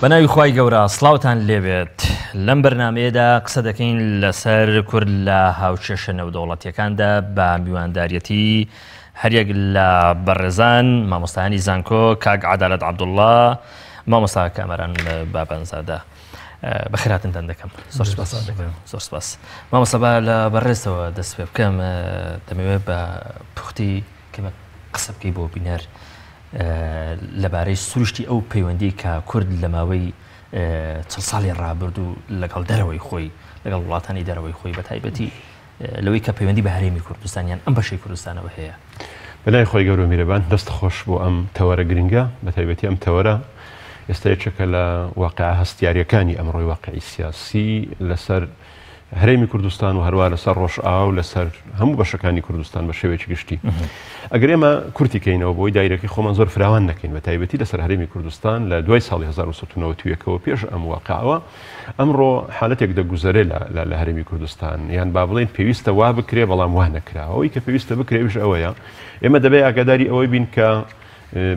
بەناوی خوای گەورە سڵاوتان لێبێت لەم بەرنامەیەدا قسە دەکەین لەسەر کورد لە هاوچێشە نێودەوڵەتیەکاندا بە میوانداریەتی هەریەک لە بەڕێزان مامۆستایانی زانکۆ کاک عەدالەت عەبدوڵڵا مامۆستا کامەران بابەنزادە بەخێراتتان دەکەم. زۆر سپاس. مامۆستا لە بەڕێزەوە دەست پێ بکەم دەمەوێت بە پوختی قسە بکەی بۆ بینەر لەبارەی سروشتی ئەو پەیوەندی کە کورد لە ماوەی چەند ساڵی ڕابردوو لەگەڵ دەرەوەی خۆی لەگەڵ وڵاتانی دەرەوەی خۆی بە تایبەتی لەوەی کە پەیوەندی بە هەرێمی کوردستانیان ئەم بەشەی کوردستانەوە هەیە. بەلای خۆی گەورە میرەبان دەست خۆش بۆ ئەم تەوەرە گرنگە بە تایبەتی ئەم تەوەرە ئێستا یەکێکە لە واقعە هەستیاریەکانی ئەمڕۆی واقعی سیاسی لەسەر هەرێمی کوردستان و هەروە لەسەر ڕۆژئاو لەسەر هەموو بەشەکانی کوردستان بە شێوەیەکی گشتی. ئەگەر ئێمە کورتی کەینەوە بۆی دایرەکەی خۆمان زۆر فراوان نەکەین بە تایبەتی لەسەر هەرێمی کوردستان لە دوای ساڵی 1990ەوە پێش ئەم واقعەوە ئەمڕۆ حالەتێک دەگوزەرێ لە هەرێمی کوردستان یان با بڵێن پێویستە وا بکرێ بەڵام وا نەکراوە. ئەوەی کە پێویستە بکرێویش ئەوەیە ئێمە دەبێت ئاگاداری ئەوەی بین کە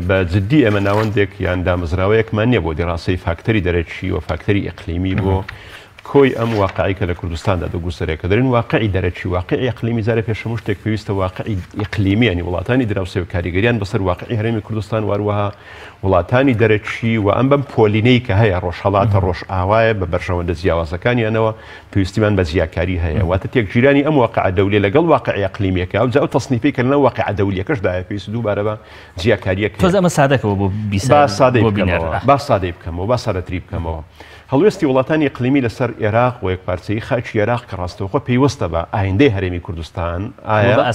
بە جددی ئێمە ناوەندێک یان دامەزراوەیەکمان نییە بۆ دیڕاستەی فاکتەری دەرەچی و فاکتەری ئیقلیمی بۆ کۆی ئەم واقعی کە لە کوردستاندا دەگوزەرێکە دەرێن واقعی دەرەچی واقعی ئیقلیمی زارە پێشەمو شتێک پێویستە واقعی ئیقلیمی ینی وڵاتانی دراوسێ و کاریگەریان بەسەر واقعی هەرێمی کوردستان واروەها وڵاتانی دەرەچی و ئەم بەم پۆلینەی کە هەیە ڕۆژهەڵاتە ڕۆژئاوایە بە بەرژەوەندە جیاوازەکانیانەوە پێویستیمان بە زیاکاری هەیە واتە تێکگیرانی ئەم واقعە دەولێ لەگەڵ واقعی ئیقلیمیەکە ئەو تەصنیفی کە لەناو واقعە دەولیەکەشدایە پێویست دووبارە بە زیاکاریەکە. تۆ ئەمە سادەکەوە بۆ با سادەی بکەمەوە با سادەتری بکەمەوە. هەڵوێستی وڵاتانی ئیقلیمی لەسەر عێراق و یەکپارچەیی خاکی عێراق کە ڕاستەوخۆ پێیوەستە بە ئایندەی هەرێمی کوردستان ئایا بە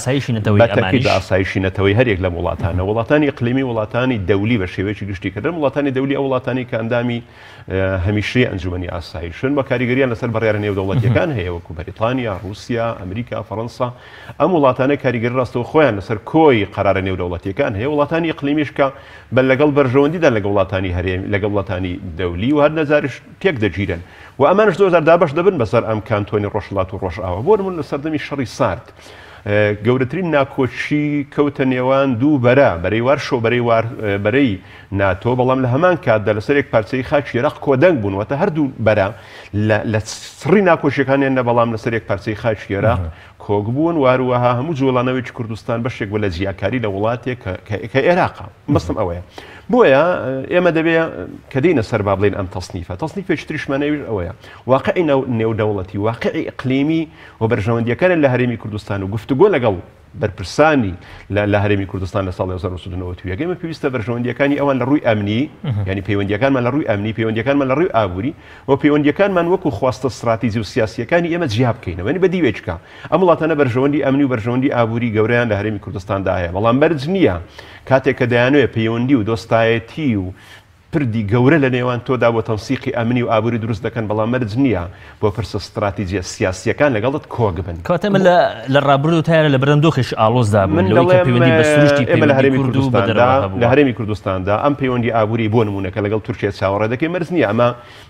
ئاسایشی نەتەوەی هەرێک لە وڵاتانە وڵاتانی ئیقلیمی وڵاتانی دەولی بە شێوەیەکی گشتی کردن وڵاتانی دەولی ئەو وڵاتانی کە ئەندامی هەمیشەی ئەنجومەنی ئاسایشن بە کاریگەریان لەسەر بەڕێوە نێودەوڵەتیەکان هەیە وەکو بەریتانیا، رووسیا، ئەمریکا، فەڕەنسا ئەم وڵاتانە کاریگەری ڕاستەوە خۆیان لەسەر کۆی قەرارە نێودەوڵەتیەکان هەیە وڵاتانی ئیقلیمیش کە بە لەگەڵ بەرژەوەندیدا لەگەڵ وڵاتانی هەرێم لەگەڵ وڵاتانی دەولی و هەر نەزارش تێک دەگیرن و ئەمانش 2000 دابش دەبن بەسەر ئەم کانتۆنی ڕۆژهەڵات و ڕۆژئاوا بۆ نمونە لە سەردەمی شەڕی سارد گەورەترین ناکۆچی کەوتە نێوان دوو بەرە بەرەی وارشۆ بەرەی ناتۆ بەڵام لە هەمان کاتدا لەسەر یەک پارچەی خاکی عێراق کۆدەنگ بوون واتە هەردوو بەرە لە سڕی ناکۆچیەکانیان نە بەڵام لەسەر یەک پارچەی خاکی عێراق کۆک بوون واروەها هەموو جوڵانەوەی کوردستان بەشێک بوو لە جیاکاری لە وڵاتێک کە عێراقە مەستم ئەوەیە. بۆیە ئێمە دەبێت کە دێنە سەر با بڵێن ئەم تەصنیفێکی تریشمانەویش ئەوەیە واقعی نێودەوڵەتی واقعی ئیقلیمی و بەرژەوەندیەکانن لە هەرێمی کوردستان و گفتوگۆ لەگەڵ بەرپرسانی لە هەرێمی کوردستان لە ساڵی 1990 ئێمە پێویستە بەرژەوەندیەکانی ئەوان لە ڕووی ئەمنی ینی پەیوەندیەکانمان لە ڕووی ئەمنی پەیوەندیەکانمان لە ڕووی ئابووری و پەیوەندیەکانمان وەکو خواستە استراتیژی و سیاسیەکانی ئێمە جیا بکەینەوە ینی بەدیوێچکە ئەم وڵاتانە بەرژەوەندی ئەمنی و بەرژەوەندی ئابووری گەورەیان لە هەرێمی کوردستاندا هەیە بەڵام بەرج نییە کاتێک کە دەیانوێت پەیوەندی و دۆستایەتی و پردی گەورە لە نێوان تۆدا بۆ تەنسیقی ئەمنی و ئابووری دروست دەکەن بەڵام مەرج نییە بۆ پرسە استراتیژیە سیاسیەکان لەگەڵت کۆک بن. کاتەمە لە ڕابردوو تایە لە بەرەمدۆخیش ئالۆزدا بوون ئێمە لە هەرێمی کوردستاندا ئەم پەیوەندی ئابووری بۆ نمونونەکە لەگەڵ تورکیا چاوەڕێ دەکەی مەرج نییە ئەمە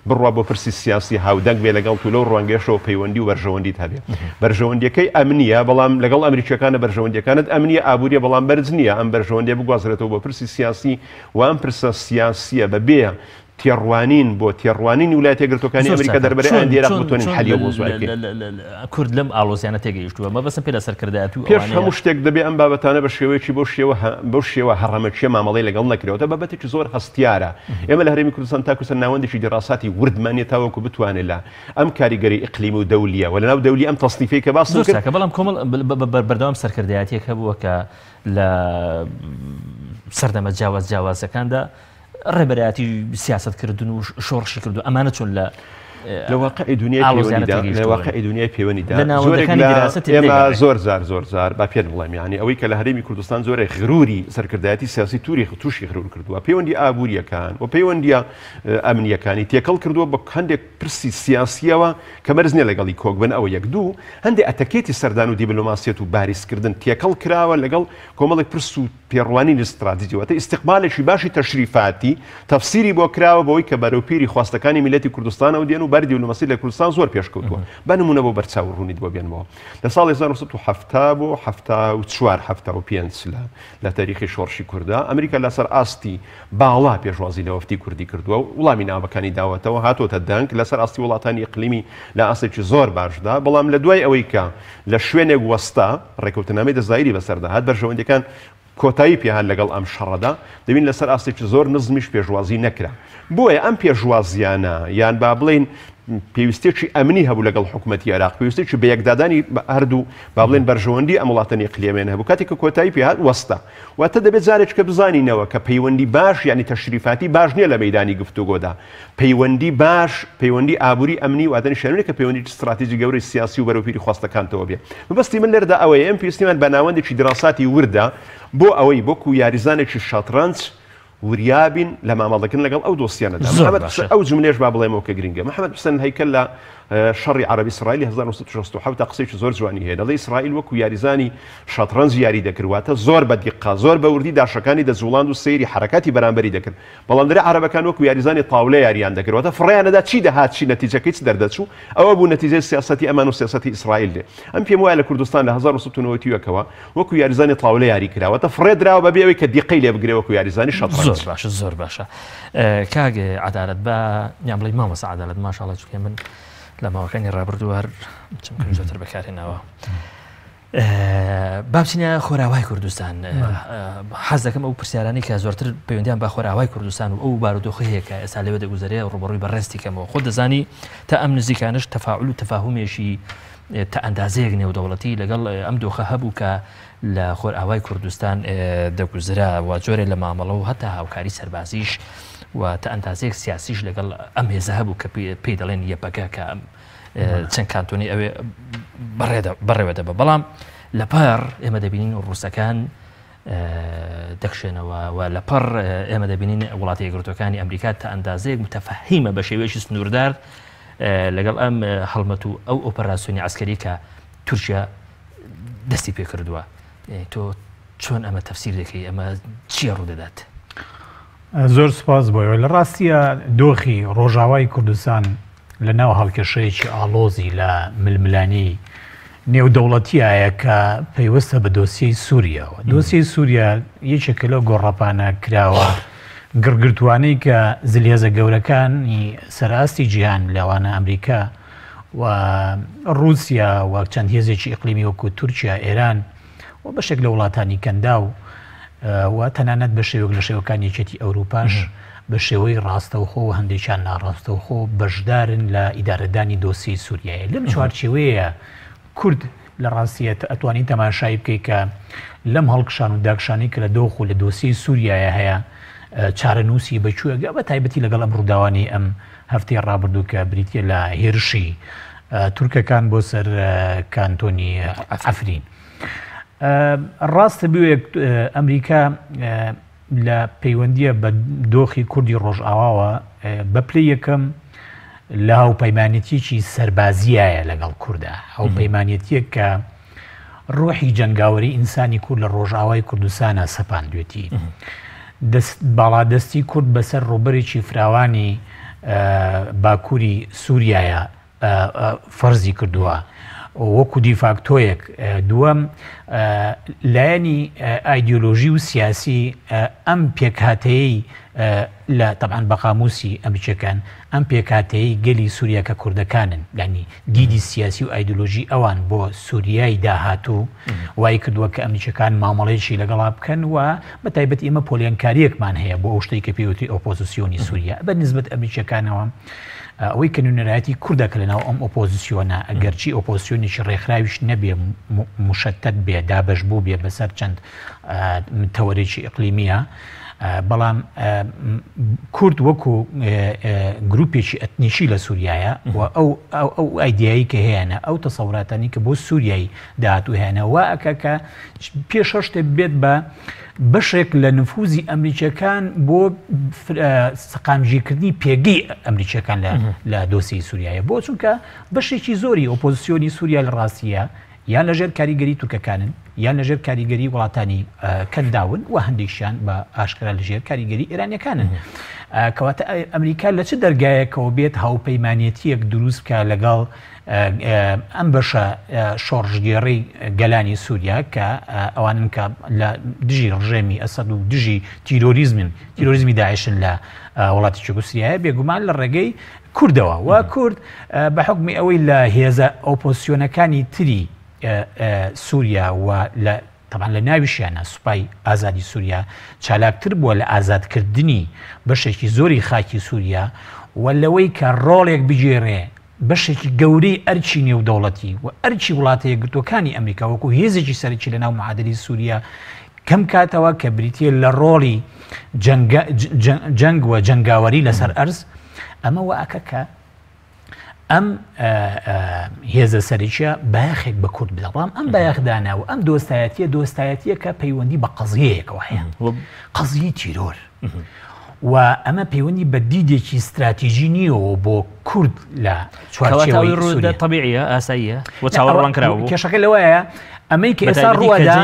بڕوا بۆ پرسی سیاسی هاودەنگ بێ لەگەڵ تو لەو ڕوانگەشەوە پەیوەندی و بەرژەوەندیت هەبێ بەرژەوەندیەکەی ئەمنیە بەڵام لەگەڵ ئەمریکیەکانە بەرژەوەندیەکانت ئەمنیە ئابووریە بەڵام بەرج نییە ئەم بەرژەوەندیە بگوازرێتەوە بۆ پرسی سیاسی و ئەم پرسە سیاسیە بەبێ تێڕوانین بۆ تێڕوانینی وڵاتە یەکگرتووەکانی ئەمریکا دەربارەی ئەندێ عێراق بتوانین حەلیە مۆزوعەکەی کورد لەم ئاڵۆزیانە تێگەیشتووە مە بەسم پێ لەسەرکردایەتی و پێش هەموو شتێک دەبێ ئەم بابەتانە بە شێوەیەکی بەو شێوە هەڕەمەچیە مامەڵەی لەگەڵ نەکرێتەوە بابەتێکی زۆر هەستیارە ئێمە لە هەرێمی کوردستان تاکو سەر ناوەندێکی دیڕاساتی وردمانێت تاوەکو بتوانێت لە ئەم کاریگەری ئیقلیمی و دەولیە و لەناو دەولی ئەم تەصنیفەی کە باس کرد بەڵام کۆمەڵ بەردەوام سەرکردایەتێک هەبووە کە لە سەردەمە جیاوازەکاندا ڕێبەرایەتی سیاستکردن و شۆڕشی کردو ئەمانە چۆن لە واقعی دنیای پەیوەندیدا ئێمە زۆر با پێ بڵێم یعنی ئەوەی کە لە هەرێمی کوردستان زۆرێک غروری سەرکردایەتی سیاسی تووشی غرور کردووە پەیوەندی ئابووریەکان و پەیوەندیە ئەمنیەکانی تێکەڵ کردووە بە هەندێک پرسی سیاسیەوە کە مەرج نییە لەگەڵی کۆکبن ئەوە یەک دوو هەندێک ئەتەکێتی سەردان و دیبلۆماسیەت و باریسکردن تێکەڵ کراوە لەگەڵ کۆمەڵێک پرس و پێڕوانی استراتیجیەوە استقبالێکی باشی تەشریفاتی تەفسیری بۆ کراوە بەوەی کە بەرەوپیری خواستەکانی میلەتی کوردستانەوە دێن و دووباری دیپلۆماسی لە کوردستان زۆر پێشکەوتووە با نمونە بۆ بەرچاو ڕوونی بۆ بێنەوە لە ساڵی 1970 بۆ 1975 لە تاریخی شۆڕشی کووردا ئەمریکا لەسەر ئاستی باڵا پێشوازی لە وەفتی کوردی کردووە و وڵامی ناوەکانی داوەتەوە هاتۆتە دەنگ لەسەر ئاستی وڵاتانی ئیقلیمی لە ئاستێکی زۆر باشدا بەڵام لە دوای ئەوەی کە لە شوێنێک وەستا ڕێکەوتنامەی دەزایری بەسەرداهات بەرژەوەندەکان کۆتایی پێهات لەگەڵ ئەم شەڕەدا دەبین لەسەر ئاستێکی زۆر نزمیش پێشوازی نەکرا بۆیە ئەم پێشوازیانە یان با بڵێن پێویستێکی ئەمنی هەبوو لەگەڵ حکوومەتی عێراق پێویستێکی بە یەکدادانی هەردوو با بڵێن بەرژەوەندی ئەم وڵاتانی ئیقلیمیان هەبوو کاتێک کە کۆتایی پێهات وەستا واتە دەبێت جارێک کە بزانینەوە کە پەیوەندی باش یعنی تەشریفاتی باش نییە لە مەیدانی گفتوگۆدا پەیوەندی باش پەیوەندی ئابووری ئەمنی واتەنی شێنێک کە پەیوەندی استراتیژی گەورەی سیاسی و بەرەوپیری خواستەکانتەوە بێ مەبەستی من لێرەدا ئەوەیە ئەم پێویستیمان بە ناوەندێکی دراساتی وردە بۆ ئەوەی بۆکو یاریزانێکی شەترەنج وریابین لە مامەڵەکردن لەگەڵ ئەو دۆستیانەدا ئەو جملێش با بڵێمەوە کە گرنگە محەممەد حوسێن هەیکەل لە شەڕی عەرەبی ئیسرائیلی 1967 تا قسەیکی زۆر جوانی هەیە دەڵێ ئیسرائیل وەکو یاریزانی شەترەنج یاری دەکردواتە زۆر بە دیقا زۆر بە وردی داشەکانی دەجوڵاند و سەیری حرەکاتی بەرامبەری دەکرد بەڵام دەرێ عەرەبەکان وەکو یاریزانی تاولە یاریان دەکردواتە فڕیانەدا چی دەهات چی نەتیجەکەی چ دەردەچوو ئەوە بوو نەتیجەی سیاسەتی ئەمان و سیاسەتی ئیسرائیل دێ ئەم پێم وایە لە کوردستان لە 1990ەوە وەکو یاریزانی تاولە یاری کراوەتە فڕێ دراوە بەبێ ئەوەی کە دیقەی لێ بگرێ وەکو یاریزانی شەترەنج زۆر باشە زۆر باشە کاگ عەدالەت بە یان بڵێ مامۆستا عەدالەت ماشاڵڵا چونکە من لە ماوەکانی ڕابردووە هەر چەمکەم زۆرتر بەکارهێناوە بابچینە خۆراوای کوردستان حەز دەکەم ئەو پرسیارانی کە زۆرتر پەیوەندیان بە خۆراوای کوردستان و ئەو بارودۆخی هەیە کە ئێستا لێوە دەگوزارێ ڕوبەڕووی بەڕێستی کەمەوە خۆ دەزانی تا ئەم نزیکانش تەفاعول و تەفاهومێشی تا ئەندازەیەک نێودەوڵەتی لەگەڵ ئەم دۆخە هەبوو کە لە خۆراوای کوردستان دەگوزرا و جۆرێ لە مامەڵە و هەتا هاوکاری سەربازیش و تا ئەندازەیەک سیاسیش لەگەڵ ئەم هێزە هەبوو کە پێی دەڵێن یەپەکە کە چەند کانتۆنی ئەوێ بەڕێوە دەبە بەڵام لەپەر ئێمە دەبینین و ڕووسەکان دەخشێنەوە و لەپەر ئێمە دەبینین وڵاتی یەکگرتوەکانی ئەمریکا تا ئەندازەیەک متەفەهیمە بە شێوەیەکی سنووردار لەگەڵ ئەم هەڵمەت و ئەو ئۆپەراسیۆنی عسکەری کە تورکیا دەستی پێ کردووە تۆ چۆن ئەمە تەفسیر دەکەی ئەمە چییە ڕوودەدات؟ زۆر سپاس بۆیەوە لە ڕاستیە دۆخی ڕۆژاوای کوردستان لە ناو هەڵکێشەیەکی ئاڵۆزی لە ململانی نێودەوڵەتیایە کە پەیوەستە بە دۆسیەی سووریەوە دۆسیەی سووریا یەکێکە لەو گۆڕەپانە کراوە گرگرتوانەی کە زلیێزە گەورەکانی سەراستی جیهان لەوانە ئەمریکا و رووسیا و چەند هێزێکی ئیقلیمی وەکو تورکیا ئێران و بەشێک لە وڵاتانی کەندا و تەنانەت بە شێوەک لە شێوەکان یەکێتی ئەوروپاش بە شێوەی ڕاستەوخۆ و هەندێکیان ناڕاستەوخۆ بەشدارن لە ئیدارەدانی دۆسی سووریایە لەم چوارچێوەیە کورد لە ڕاستیەت ئەتوانین تەماشای بکەیت کە لەم هەڵکشان و داکشانی کە لە دۆخ و لە دۆسی سووریایە هەیە چارەنووسی بەچووەگە بە تایبەتی لەگەڵ ئەم ڕووداوانی ئەم هەفتەی ڕابردوو کە بریتە لە هێرشی تورکەکان بۆ سەر کانتۆنی ئەفرین ڕاستە بوێ ئەمریکا لە پەیوەندیە بە دۆخی کوردی ڕۆژئاواوە بە پلەی یەکەم لە هاوپەیمانێتیەکی سەربازیایە لەگەڵ کووردا هاوپەیمانێتیە کە ڕۆحی جەنگاوەری ئینسانی کورد لە ڕۆژئاوای کوردستانە سەپاندوێتی باڵادەستی کورد بەسەر ڕوبەرێکی فراوانی باکووری سووریایە فەرزی کردووە وەکو دیفاکتۆیەک دووەم لایەنی ئایدیۆلۆژی و سیاسی ئەم پێکهاتەیەی لە تەبعاً بە قاموسی ئەمریکەکان ئەم پێکهاتەیەی گەلی سووریا کە کوردەکانن یعنی دیدی سیاسی و ئایدیۆلۆژی ئەوان بۆ سووریای داهاتوو وای کردووە کە ئەمریکەکان مامەڵەیەکی لەگەڵا بکەن و بە تایبەت ئێمە پۆلیانکاریەکمان هەیە بۆ ئەو شتەی کە پێوتری ئۆپۆزیسیۆنی سووریا بە نسبەت ئەمریکەکانەوە ئەوەی کە نوێنەرایەتی کوردەکە لەناو ئەم ئۆپۆزیسیۆنە ئەگەرچی ئۆپۆزیسیۆنێکی ڕێکخراویش نەبێ مشتت بێ دابەش بوو بێ بەسەر چەند تەوەرێکی ئیقلیمیە بەڵام کورد وەکو گروپێکی ئەتنیشی لە سووریایە و ئەو ئایدیایی کە هەیەە ئەو تەسەوراتانی کە بۆ سووریایی داهاتوو هێنە وا ئەکە کە پێشە شتێ بێت بە بەشێک لە نفوزی ئەمریکەکان بۆ سەقامژیکردنی پێگەی ئەمریکەکان لە دۆسی سووریایە بۆ چونکە بەشێکی زۆری ئۆپۆزیسیۆنی سووریا لە ڕاستیە یان لەژێر کاریگەری تورکەکانن یان لەژێر کاریگەری وڵاتانی کەنداون و هەندێکشیان بە ئاشکرا لەژێر کاریگەری ئێرانیەکانن. کەواتە ئەمریکا لە چ دەرگایەکەوە بێت هاوپەیمانێتیەک دروست بکە لەگەڵ ئەم بەشە شۆڕژگێڕەی گەلانی سووریا کە ئەوانن کە لە دژی ڕژێمی ئەسەد و دژی تیرۆریزمی داعشن لە وڵاتی چکوسریایە بێگومان لە ڕێگەی کوردەوە و کورد بە حکمی ئەوەی لە هێزە ئۆپۆسیۆنەکانی تری سووریا و طبعا لە ناویشیانە سوپای ئازادی سووریا چالاکتر بووە لە ئازادکردنی بەشێکی زۆری خاکی سووریا و لەوەی کە ڕۆڵێک بگێڕێ بەشێکی گەورەی ئەرچی نێودەوڵەتی و ئەرچی وڵاتە یەکگرتوەکانی ئەمریکا وەکو هێزێکی سەرەکی لە ناو معادلی سووریا کەم کاتەوە کە بریتیە لە ڕۆڵی جەنگ و جەنگاوەری لەسەر ئەرز ئەمە وەکە کە ئەم هێزە سەرچە بایەخێک بە کورد بدەڕام ئەم بایەخداناوە ئەم دۆستایەتیە کە پەیوەندی بە قەزیەیەکەوە هەیە قەزیی تیرۆر و ئەمە پەیوەندی بە دیدێکی استراتیژی نیەوە بۆ کورد لە چوارچێوەی ڕوودا طبیعیە ئاساییە و چاوەڕوانکراوە کێشەکە لەوەیە ئەمەی کە ئێستا ڕووەدا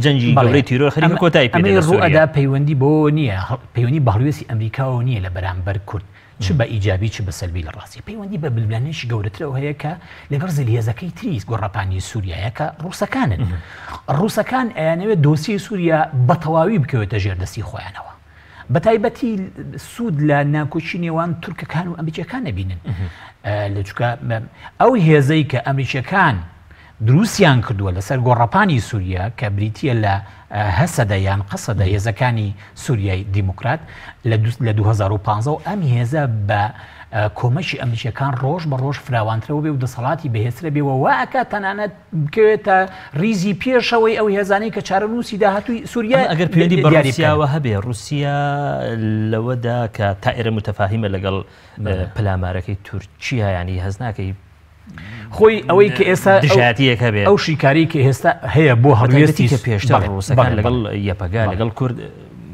جەنگی گەورەی تیرۆر خەریکە کۆتایی پێ ڕووەدا پەیوەندی بۆ نییە پەیوەندی بە هەڵوێستی ئەمریکاوە نییە لە بەرامبەر کورد چ بە ئیجابی چ بە سەلبی لە ڕاستی پەیوەندی بە بلبلانێکی گەورەترەوە هەیە کە لەگەڵ زلهێزەکەی تریس گۆڕەپانی سووریایە کە ڕووسەکانن ڕووسەکان ئەیانەوێت دۆسیی سووریا بە تەواوی بکەوێتە ژێردەستی خۆیانەوە بە تایبەتی سوود لە ناکۆچی نێوان تورکەکان و ئەمریکیەکان نەبینن لە چکە ئەو هێزەی کە ئەمریکیەکان دروستیان کردووە لەسەر گۆڕەپانی سووریا کە بریتیە لە هەسەدە یان قەسەدە هێزەکانی سووریای دیموکرات لە 2015 و ئەم هێزە بە کۆمەکی ئەمریکیەکان ڕۆژ بە ڕۆژ فراوانترەوە بێ و دەسەڵاتی بەهێزترە بێەوە واکە تەنانەت بکەوێتە ریزی پێشەوەی ئەو هێزانەی کە چارەنووسی داهاتووی سووریا ئەگەر پەیوەندی بە رووسیاوە هەبێ رووسیا لەوەدا کە تا ئێرە متەفاهیمە لەگەڵ پلامارەکەی تورکیا ینی هەز ناکەی خۆی ئەوەی کە ئێستا دژایەتیەکە بێت ئەو شیکاری کە ئێستا هەیە بۆ هەڵوێستی کە پێشتر ڕووسەکان لەگەڵ یەپەگا لەگەڵ کورد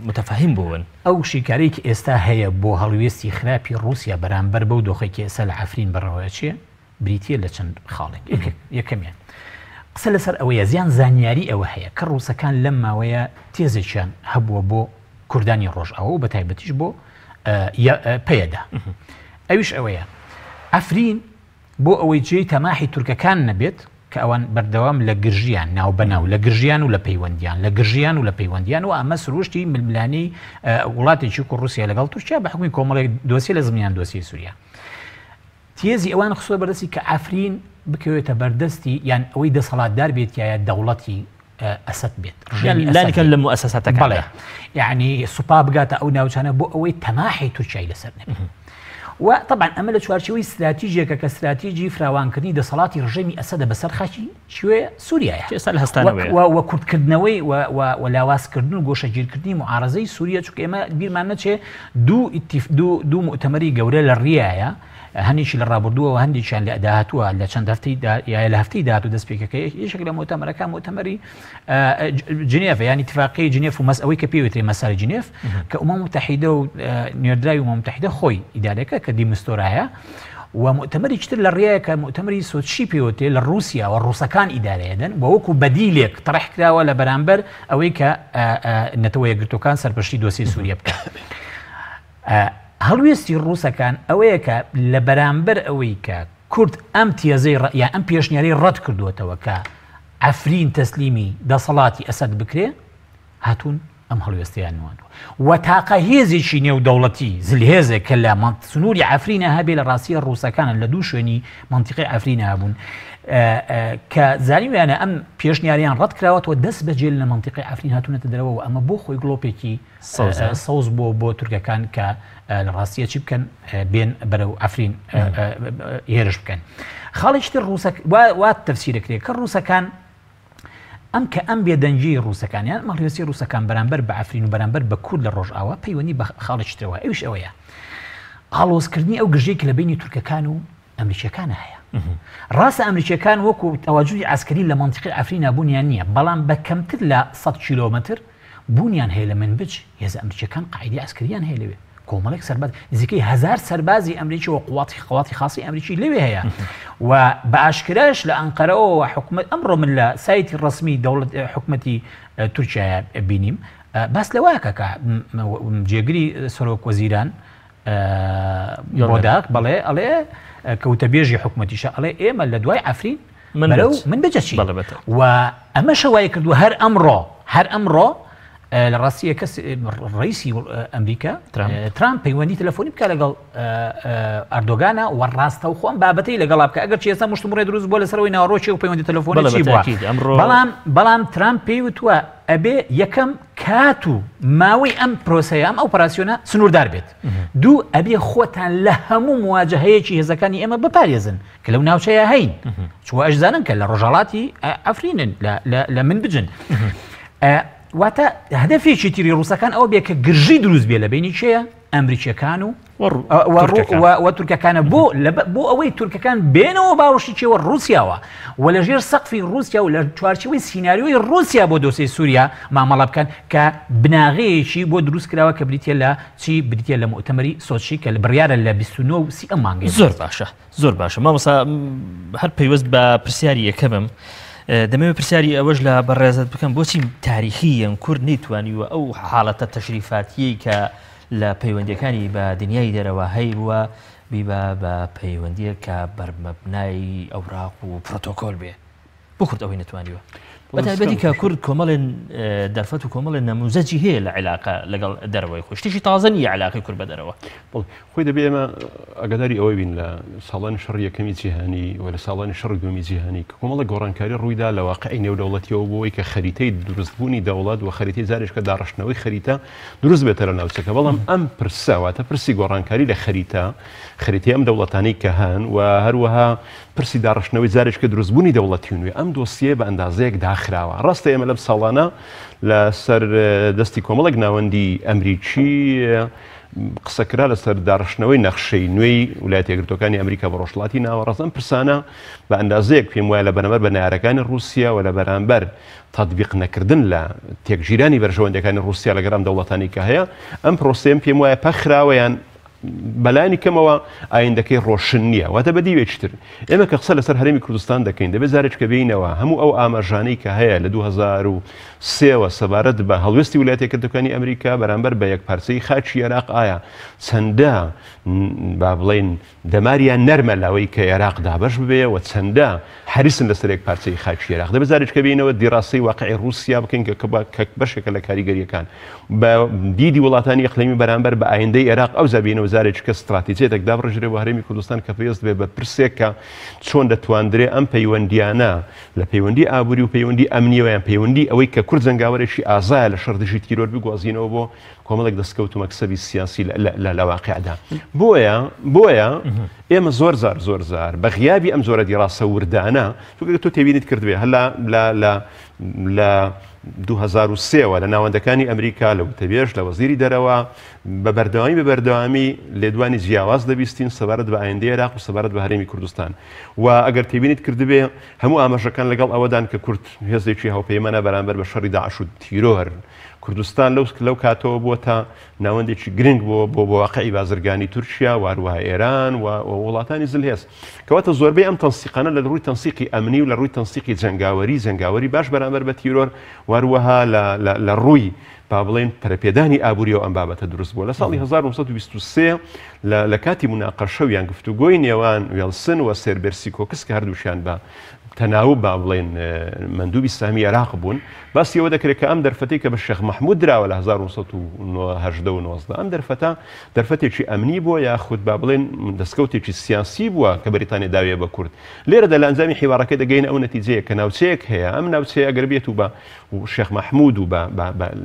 متەفاهیم بوون ئەو شیکاری کە ئێستا هەیە بۆ هەڵوێستی خراپی رووسیا بەرامبەر بەو دۆخێکی ئێستا لە عەفرین بەڕەوەیە چیە بریتیە لە چەند خاڵێک یەکەمیان قسە لەسەر ئەوەیە زیان زانیاری ئەوە هەیە کە ڕووسەکان لەم ماوەیە تێزێکیان هەبووە بۆ کوردانی ڕۆژئاوا و بە تایبەتیش بۆ پەیەدا ئەویش ئەوەیە عەفرین بۆ ئەوەی جێی تەماحی تورکەکان نەبێت کە ئەوان بەردەوام لە گرژیان ناوبەناو لە گرژیان و لە پەیوەندیان لە گرژیان و لە پەیوەندیان و ئەمە سروشتی ململانی وڵاتێکی و رووسیا لەگەڵ تورکیا بە حکومی کۆمەڵێک دۆسی لە زمینیان دۆسی سووریا تێزی ئەوان خسۆ بەردەستی کە عەفرین بکەوێتە بەردەستی یان ئەوەی دەسەڵاتدار بێت یایە دەوڵەتی ئەسەد بێت لانیکەن لە موسەساتەکان بەڵێ یعنی سوپا بگاتە ئەو ناوچانە بۆ ئەوەی تەماحی تورکیای لەسەر نەبێت و طبعا ئەمە لە چوارچەوەی استراتیژیەکە کە استراتیژی فراوانکردنی دەسەڵاتی ڕژێمی ئەسەدە بەسەر خاکی شوێ سووریایە و کوردکردنەوەی و لاوازکردن و گۆشەگیرکردنی معارەزەی سووریا چونکە ئێمە بیرمان نەچێ دوو مؤتەمەری گەورە لە ڕیایە هەندێکی لە ڕابردووە و هەندێکیان لە داهاتووە لە چەند هەفتەی لە هەفتەی داهات و دەستپێکەکە یەکێک لە مؤتەمەرەکان مؤتەمەری جنێڤ یانی اتفاقی جنێڤ و ئەوەی کە پێوترێ مەسالی جنێڤ کە ئومەم متحیدە و نێردراوی ئومەم متحیدە خۆی ئیدارەکە کە دیمستۆرایە و مؤتەمەری تر لە ڕێیە کە مؤتەمەری سۆچی پێوتێ لە رووسیا و ڕووسەکان ئیدارەیەدەن بە وەکو بەدیلێک طرح کراوە لە بەرامبەر ئەوەی کە نەتەوە یەکگرتوەکان سەرپەرشتی دۆسی سووریا بکات. هەڵوێستی ڕووسەکان ئەوەیە کە لە بەرامبەر ئەوەی کە کورد ئەم تیێزەی یان ئەم پێشنیاری ڕەت کردووەتەوە کە عەفرین تەسلیمی دەسەڵاتی ئەسەد بکرێ هاتوون ئەم هەڵوێستیان نواندووە و تاقە هێزێکی نێودەوڵەتی زلهێزێک کە لە سنووری عەفرینە هەبێ لە ڕاستی ڕووسەکانن لە دوو شوێنی منتیقی عەفرینە هەبوون کە زانیویانە ئەم پێشنیاریان ڕەت کراوەتەوە دەست بەجێل لە منتیقی عەفرین هاتوونەتە دەرەوە و ئەمە بۆ خۆی گڵۆپێکی سەوز بۆ تورکەکان کە لە ڕاستیە چی بکەن بێن بەرەو عەفرین هێرش بکەن. خاڵێکتر وات تەفسیرەکرێت کە ڕووسەکان ئەم کە ئەم بێدەنجی ڕووسەکانیان مەڵێستی ڕووسەکان بەرامبەر بە عەفرین و بەرامبەر بە کورد لە ڕۆژئاوا پەیوەندی بە خاڵێکترەوە ئەوش ئەوەیە ئاڵۆزکردنی ئەو گژەیەکی لە بینی تورکەکان و ئەمریکیەکانە هەیە. ڕاستە ئەمریکیەکان وەکو تەواجودی عسکەری لە منتیقی عەفرینە بوونیان نییە بەڵام بە کەمتر لە 100 کیلۆمەتر بوونیان هەیە لە منبج هێزە ئەمریکیەکان قاعیدەی عسکەریان هەیە لەوێ کۆمەڵێک سەرباز نزیکەی 1000 سەربازی ئەمریکی و قواتی خاصی ئەمریکی لەوێ هەیە و بە ئاشکراش لە ئەنقەرەوە حکومت ئەمڕۆ من لە سایتی ڕسمی دەوڵەت حکومەتی تورکیا بینیم باس لەوەکە کە جێگری سەرۆک وەزیران بۆداک بەڵێ ئەڵێ کەوتە بێژی حکومەتیشە ئەڵێ ئێمە لە دوای ئەفرین من بجەچی و ئەمە شەوای کردووە هەر ئەمڕۆ لە ڕاستیە کەس ڕئیسی ئەمریکا ترامپ پەیوەندی تەلەفۆنی بکە لەگەڵ ئەردۆگانە و ڕاستە و خۆم بابەتەی لەگەڵا بکە ئەگەر چێستا مشتمڕێ دروست بۆ لەسەرەوەی ناوەڕۆکی و پەیوەندی تەلەفۆنی چی بووە بەڵام ترامپ پێی وتووە ئەبێ یەکەم کات و ماوەی ئەم پرۆسەیە ئەم ئۆپەراسیۆنە سنووردار بێت دوو ئەبێ خۆتان لە هەموو مواجهەیەکی هێزەکانی ئێمە بپارێزن کە لەو ناوچەیە هەین چوە ئەشزانن کە لە ڕۆژاڵاتی ئەفرینن لە من بجن واتە هەدەفێکی تیری ڕووسەکان ئەوە بێ کە گرژی دروست بێ لە بینی چێە ئەمریکیەکان و تورکەکانە بۆ ئەوەی تورکەکان بێنەوە باوەشی چێوە ڕووسیاوە و لە ژێر سەقفی ڕووسیا و لە چوارچەوەی سیناریۆی ڕووسیا بۆ دۆسەی سووریا مامەڵە بکەن کە بناغەیەکی بۆ دروست کراوە کە بریتە لە چی بریتە لە مؤتەمەری سۆچی کە لە بڕیارە لە 29 مانگی زۆر باشە مامۆستا هەر پەیوەست بە پرسیاری یەکەمم دەمەوێت پرسیاری ئەوەش لە بەڕێزت بکەم بۆچی تاریخیەن کورد نەیتوانیوە ئەو حاڵەتە تەشریفاتیەی کە لە پەیوەندیەکانی بە دنیای دەرەوە هەیە بووە بیبە بە پەیوەندیە کە بەرمەبنای ئەوراق و پرۆتۆکۆل بێ بۆ کورد ئەوەی نەتوانیوە بەتایبەتی کە کورد کۆمەڵێن دەرفەت و کۆمەڵێن نەموزەجی هەیە لە عیلاقە لەگەڵ دەرەوەی خۆی شتێکی تازە نیە عیلاقەی کورد بە دەرەوە خۆی دەبێ ئێمە ئەگەداری ئەوەی بین لە ساڵانی شەڕ یەکەمی جیهانی و لە ساڵانی شەڕ دووەمی جیهانی کە کۆمەڵە گۆڕانکاری ڕوویدا لە واقعی نێودەوڵەتیەوە بۆەوەی کە خەریتەی دروستبوونی دەوڵەت و خەریتەی جارێککە داڕشتنەوەی خەریتە دروست بێتە لە ناوچەکە بەڵام ئەم پرسەواتە پرسی گۆڕانکاری لە خەریتە ئەم دەوڵەتانەی کە هەن و هەروەها پرسی داڕشتنەوەی جارێککە دروستبوونی دەوڵەتی نوێ ئەم دۆسیە بە ئەندازەیەک داخراوە ڕاستە ئێمە لەم ساڵانە لە سەر دەستی کۆمەڵێک ناوەندی ئەمریکی قسەکرا لەسەر داڕشتنەوەی نەخشەی نوێی ویلایەتە یەکگرتووەکانی ئەمریکا بە ڕۆژهەڵاتی ناوەڕاستە پرسانە بە ئەندازەیەک پێم وایە لە بەرامبەر بە نارەکانی رووسیا و لە بەرامبەر تەطبیق نەکردن لە تێکگیرانی بەرژەوەندەکانی رووسیا لەگەڵ دەوڵەتانی کە هەیە ئەم پرۆسەیەم پێم وایە پەخراوەیان بەلایانی کەمەوە ئایندەکەی ڕۆشن نییە واتە بەدیوێکتر ئێمە کە قسە لەسەر هەرێمی کوردستان دەکەین دەبێت جارێککە بینەوە هەموو ئەو ئاماژانەی کە هەیە لە 2003 سەبارەت بە هەڵوێستی ویلایەتە یەکگرتووەکانی ئەمریکا بەرامبەر بە یەک پارچەی خاچی عێراق ئایا چەندە با بڵێن دەماریان نەرمە لاوەی کە عێراق دابەش ببێ و چەندە حریسن لەسەر یەک پارچەی خاچی عێراق دەبێت جارێککە بینەوە دیڕاستی واقعی رووسیا بکەین کە بەشێکە لە کاریگەریەکان بە دیدی وڵاتانی ئەقلیمی بەرامبەر بە ئایندەی عێراق ئەو زابینەوە زارێککە استراتیجێتێک دابڕژرێ بە هەرێمی کوردستان کە پێویست بێ بە پرسێکە چۆن دەتواندرێ ئەم پەیوەندیانە لە پەیوەندی ئابووری و پەیوەندی ئەمنیەوەیان پەیوەندی ئەوەی کە کورد جەنگاوەرێکی ئازایە لە شەردژی تیرۆر بگوازینەوە بۆ کۆمەڵێک دەستکەوت و مەکسەبی سیاسی لە واقعدا بۆیە ئێمە زۆر زار بە غیابی ئەم زۆرە دیڕاستە وردانە تۆ تێبینیت کردوێ هەلا لە 2003 لە ناوەندەکانی ئەمریکا لە وتەبێژ لە وەزیری دەرەوە بە بەردەوامی لێدوانی جیاواز دەبیستین سەبارەت بە ئایندەی عێراق و سەبارەت بە هەرێمی کوردستان و ئەگەر تێبینیت کردبێ هەموو ئاماژەکان لەگەڵ ئەوەدان کە کورد هێزێکی هاوپەیمانە بەرامبەر بە شەڕی داعش و تیرۆر کوردستان لەو کاتەوە بووە تا ناوەندێکی گرنگ بۆ واقعی بازرگانی تورکیا واروها ئێران و وڵاتانی زلهێز کەواتە زۆربەی ئەم تەنسیقانە لە ڕووی تەنسیقی ئەمنی و لە ڕووی تەنسیقی جەنگاوەری باش بەرامبەر بە تیرۆر واروەها لە ڕووی با بڵێن پەرەپێدانی ئابووری و ئەم بابەتە دروست بووە لە ساڵی 1923 لە کاتی مناقەشە و یان گفتوگۆی نێوان وێلسن و سێربەرسی کۆکس کە هەردووشیان بە تەناوب با بڵێن مەندوبی سامی عێراق بوون باسی ئەوە دەکرێت کە ئەم دەرفەتەی کە بە شێخ مەحموود درراوە لە 1970 ئەم دەرفەتێکی ئەمنی بووە یاخود با بڵێن دەستکەوتێکی سیاسی بووە کە بەریتانیا داویە بە کورد لێرەدا لە ئەنجامی حیوارەکەی دەگەینە ئەو نەتیجەیە کە ناوچەیەک هەیە ئەم ناوچەیە ئەگەر بێت و بە شێخ مەحموود و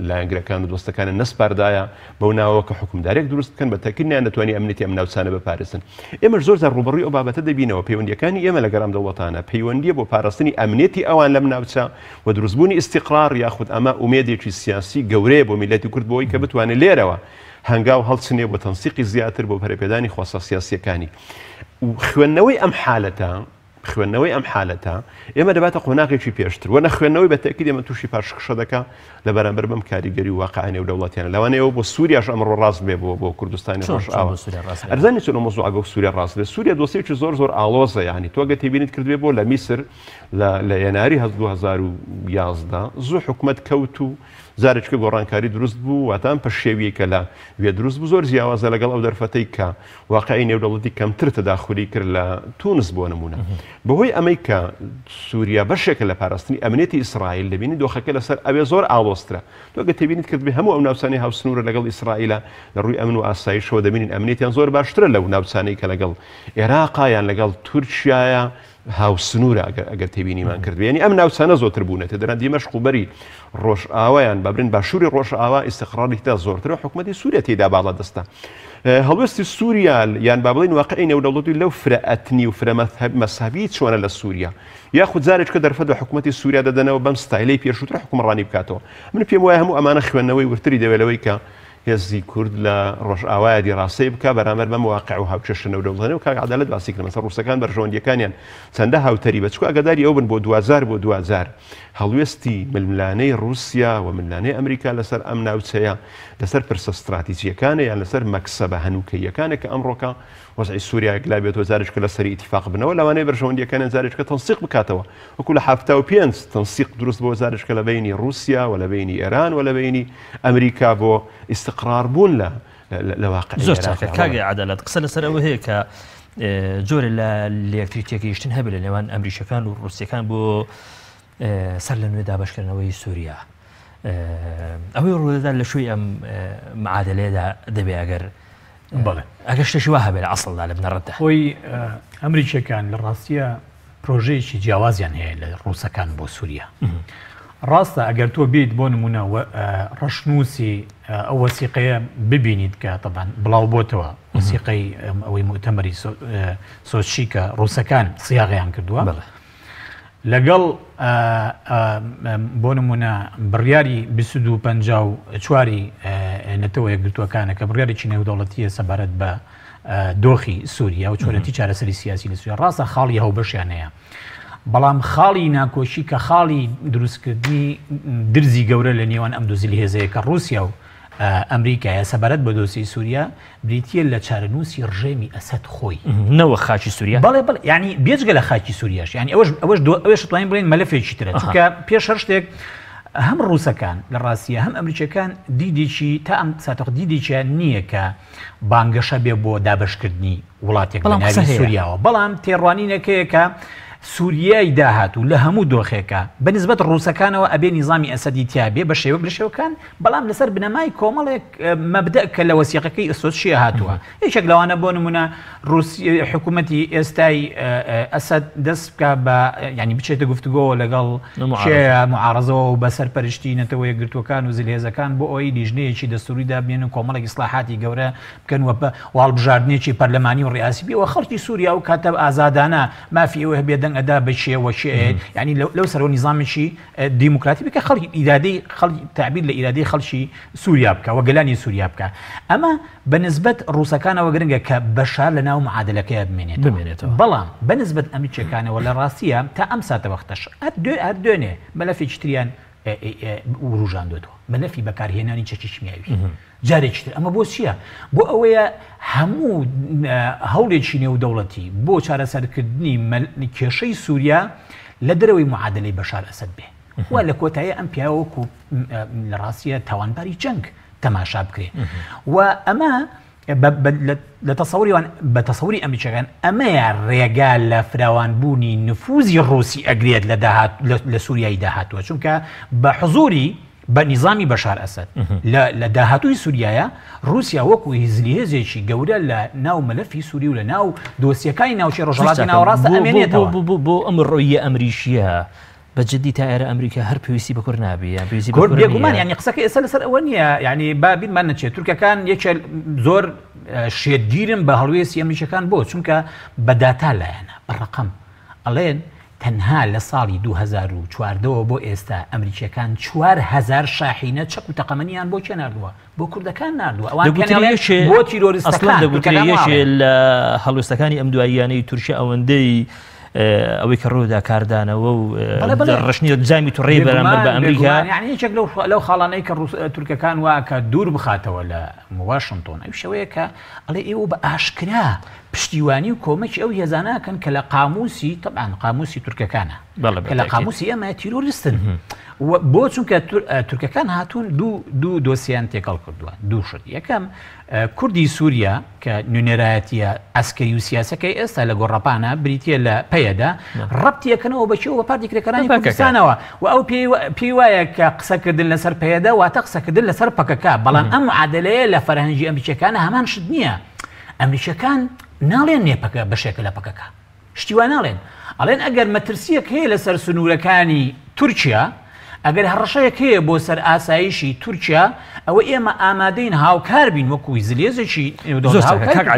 لایەنگرەکان و دۆستەکانە نەسپاردایە بەو ناوەوە کە حکومدارێک دروست بکەن بە تەکیدیان دەتوانێت ئەمنیەتی ئەم ناوچانە بپارێزن ئێمە زۆر ڕوبەڕووی ئەو بابەتە دەبینەوە پەیوەندیەکانی ئێمە لەگەڵ ئەم دەوڵەتانە پەیوەندیە بۆ پاراستنی ئەمنیەتی ئەوان لەم ناوچە و دروستبوونی ئیستیقرار یاخود ئەمە ئومێدێکی سیاسی گەورەیە بۆ میلەتی کورد بۆەوەی کە بتوانێت لێرەوە هەنگاو هەڵچنێ بۆ تەنسیقی زیاتر بۆ پەرەپێدانی خواستە سیاسیەکانی و خوێندنەوەی ئەم حالەتە خوێندنەوەی ئەم حالەتە ئێمە دەباتە قۆناغێکی پێشتر وە نەخوێندنەوەی بە تاکید ئێمە تووشی پاشقشە دەکا لە بەرامبەر بەم کاریگەری واقعی نێودەوڵەتیانە لەوانەیە بۆ سووریاش ئەمڕۆ ڕاست بێ بۆ کوردستانی ڕۆژئاوا ئەرزانی چۆن مۆزوع ئەگە سووریا ڕاست لە سووریا دۆسێکی زۆر ئاڵۆزە یعنی تۆ گە تێبینیت کردوێ بۆ لە میسر لە یناری 2011 زوو حکومەت کەوت و زارێککە گۆڕانکاری دروست بوو واتان پە شێویەکە لە وێ دروست بوو زۆر جیاوازە لەگەڵ ئەو دەرفەتەی کە واقعی نێودەوڵەتی کەمتر تەداخلی کرد لە تونس بۆ نمونە بەهۆی ئەمەی کە سووریا بەشێکە لە پاراستنی ئەمنێتی ئیسرائیل دەبینی دۆخەکە لەسەر ئەوێ زۆر ئاڵۆسترە تۆ گە تێبینیت کرد بێ هەموو ئەو ناوچانەی هاوسنوورە لەگەڵ ئیسرائیلە لە ڕووی ئەمن و ئاسایشەوە دەبینین ئەمنێتیان زۆر باشترە لەو ناوچانەی کە لەگەڵ عێراقیان لەگەڵ تورکیایە هاوسنوورە ئەگەر تێبینیمان کرد ینی ئەم ناوچانە زۆرتر بوونێتە دەرەن دیمەشق و بەری ڕۆژئاوایان بەبرین باشووری ڕۆژئاوا ئیستقراڕی تا زۆرترە حکوومەتی سووریا تێدا باڵا دەستە هەڵوێستی سووریا یان با بڵین واقعی نێودەوڵەتی لەو فرە ئەتنی و فرە مەسابی چۆنە لە سووریا یاخود جارێککە دەرفەت حکوومەتی سووریا دەدەنەوە بەم ستایلەی پێشووتر حکومڕانی بکاتەوە من پێم وایە هەموو ئەمانە خوێندنەوەی ورتری دەوێتەوەی کە هێزی کورد لە ڕۆژئاوایە دیڕاستەی بکە بەرامبەر بەم واقع و هاوچەشە نێودەوڵەتانە و کاک عەدالەت باسی کردن مەسەڵ ڕووسەکان بەرژەوەندیەکانیان چەندە هاوتەری بە چکو ئەگەداری ئەو بن بۆ 2000 هەڵوێستی ململانەی رووسیا و ململانەی ئەمریکا لەسەر ئەم ناوچەیە لەسەر پرسە استراتیجیەکانە یان لەسەر مەکسەبە هەنووکەیەکانە کە ئەمڕۆکە وەزعی سووریا گلابێتەوە جارێککە لە سەری ئیتیفاق بنەوە لەوانەیە بەرژەوەندیەکانیان جارێککە تەنسیق بکاتەوە وەکو لە 75 تەنسیق دروست بۆ جارێککە لە بینی رووسیا و لە بینی ئێران و لە بینی ئەمریکا بۆ ئیستقرار بوون لە واقع زۆر کاگە عەدالەت قسە لەسەر ئەوە هەیە کە جۆرە لە یەکتریتێکیشتن هەبێت لە نێوان ئەمریکیەکان و رووسیەکان بۆ سەر لە نوێ دابەشکردنەوەی سووریا ئەوەی ڕوودەدا لە شووی ئەم معادلەیەدا دەبێ ئەگەر ئەگەر شتێکی وا هەبێت لە ئەسڵدا لە بنەڕەتدا خۆی ئەمریکیەکان لە ڕاستیە پرۆژەیەکی جیاوازیان هەیە لە ڕووسەکان بۆ سووریا ڕاستە ئەگەر تۆ بیت بۆ نمونە ڕەشنووسی ئەو وەسیقەیە ببینیت کە طبعاً بڵاو بۆتەوە وەسیقەی ئەوەی مؤتەمەری سۆچی کە ڕووسەکان سیاغیان کردووە لەگەڵ بۆ نمونە بڕیاری 254 نەتەوە یەکگرتووەکانە کە بڕیارێکی نێودەوڵەتیە سەبارەت بە دۆخی سووریا و چۆرەتی چارەسەری سیاسی لە سووریا ڕاستە خاڵی هەوبەشیان هەیە بەڵام خاڵی ناکۆشی کە خاڵی دروستکردنی درزی گەورە لە نێوان ئەم دوو زیلهێزەیە کە رووسیا و ئەمریکایە سەبارەت بە دۆسی سووریا بریتیە لە چارەنووسی ڕژێمی ئەسەد خۆی نەوە خاکی سووریا بەڵێ ینی بێجگە لە خاکی سووریاش ینی ئەوەش توانین بڵێن مەلەفێکی ترە چونکە پێش هەر شتێک هەم ڕووسەکان لە ڕاستیە هەم ئەمریکیەکان دیدێکی تا ئەم ساتەق دیدێکیان نییە کە بانگەشە بێ بۆ دابشکردنی وڵاتێک بە ناوی سووریاوە بەڵام تێڕوانینەکەیە کە سووریای داهاتوو لە هەموو دۆخێکە بەنسبەت ڕووسەکانەوە ئەبێ نیزامی ئەسەدی تیابێ بە شێوەک لە شێوەکان بەڵام لەسەر بنەمای کۆمەڵێک مەبدە کە لە وەسیقەکەی ئەسۆچیە هاتووە یەکێک لەوانە بۆ نمونە حکوومەتی ئێستای ئەسەد دەست بکە بە ینی بچێتە گفتوگۆ لەگەڵ معارەزەوە و بەسەر پەرشتی نەتەوە یەکگرتوەکان و زلهێزەکان بۆ ئەوی لیژنەیەکی دەستوریدا بێن و کۆمەڵێک ئیسلاحاتی گەورە بکەنوە بە واڵبژاردنێکی پەرلەمانی و ڕیاسی بێ و خەڵکی سووریا و کاتە ئازادانە مافی ئەوە هەبێ دەنگ ئەدا بەشێوەشێ ینی لەو سەرەوە نیزامێکی دیموکراتی بکە خەڵکی ئیرادەی تعبیر لە ئیرادەی خەڵکی سووریا بکە و گەلانی سووریا بکە ئەمە بەنسبەت ڕووسەکانەوە گرنگە کە بەشار لە ناو معادلەکەی بمێنێتەوە بەڵام بەنسبەت ئەمریکیەکانەوە لە ڕاستیە تا ئەم ساتە وەختەش هەر دوێنێ مەلەفێکی تریان وروژاندوێتەوە مەلەفی بەکارهێنانی چەکی شیمیاوی جارێکی تر ئەمە بۆ چییە؟ بۆ ئەوەیە هەموو هەوڵێکی نێودەوڵەتی بۆ چارەسەرکردنی کێشەی سووریا لە دەرەوەی معادلەی بەشار ئەسەد بێ وا لە کۆتایی ئەم پیاوەکو لە ڕاستیە تاوانباری جەنگ تەماشا بکرێ و ئەمە لە تەسەوری ئەمریکیەکان ئەمەیە ڕێگا لە فراوانبوونی نفوزی ڕووسی ئەگرێت لە سووریایی داهاتووە چونکە بە حزوری بە نیزامی بەشار ئەسەد لە داهاتووی سووریایە رووسیا وەکو هیزلیهێزێکی گەورە لە ناو مەلەفی سووری و لە ناو دۆسیەکانی ناوچەی ڕۆژهەڵاتی ناوەڕاستە ئەمێنێتەوە بۆ ئەم ڕۆیە ئەمریشیە بەجددی تا ئێرە ئەمریکا هەر پێویستی بە کورد نابێ بێگومان ینی قسەکە ئێستا لەسەر ئەوە نییە ینی بابینمان نەچێت تورکەکان یەکێ زۆر شێتگیرن بە هەڵوێستی ئەمریکیەکان بۆ چونکە بەداتا لایەنە بەڕقم ئەڵێن تەنها لە ساڵی 2014 بۆ ئێستا ئەمریکیەکان 4000 شاحینە چەک و تەقەمەنیان بۆ چێ نردووە بۆ کوردەکان نردووە ئەوان بۆ تیرۆریستەکان لە هەڵوێستەکانی ئەم دواییانەی تورکیا ئەوەندەی ئەوەی کە ڕوودا کاردانەوە و ڕشنی جامی تووڕێ بەرامبەر بە ئەمریکا یعنی هیچێک لەو خاڵانەی کە تورکەکان وایە دوور بخاتەوە لە واشنگتۆن ئەو شەوەیە کە ئەڵێ ئێوە بە ئاشکرا پشتیوانی و کۆمەکی ئەو هێزاناکەن کە لە قاموسی طبعاً قاموسی تورکەکانە کە لە قاموسی ئێمە تیرۆریستن بۆ چونکە تورکەکان هاتوون دوو دۆسییان تێکەڵ کردووە دوو شت یەکەم کوردی سووریا کە نوێنێرایەتیە ئەسکەری و سیاسەکەی ئێستا لە گۆڕەپانە بریتە لە پەیەدا ڕەبتیەکەنەوە بەچەوە بە پارتی کرێکەکانی کوردستانەوە و ئەو پێی وایە کە قسەکردن لەسەر پەیەدا واتە قسەکردن لەسەر پەکەکە بەڵام ئەم معادلەیە لە فەرهەنگی ئەمریکیەکانە هەمان شت نییە ئەمریکیەکان ناڵێن نێپەکە بەشێکە لە پەکەکە شتیوا ناڵێن ئەڵێن ئەگەر مەترسیەک هەیە لەسەر سنوورەکانی تورکیا ئەگەر هەڕەشەیەک هەیە بۆ سەر ئاسایشی تورکیا ئەوە ئێمە ئامادەین هاوکار بین وەکوی زلێزێکی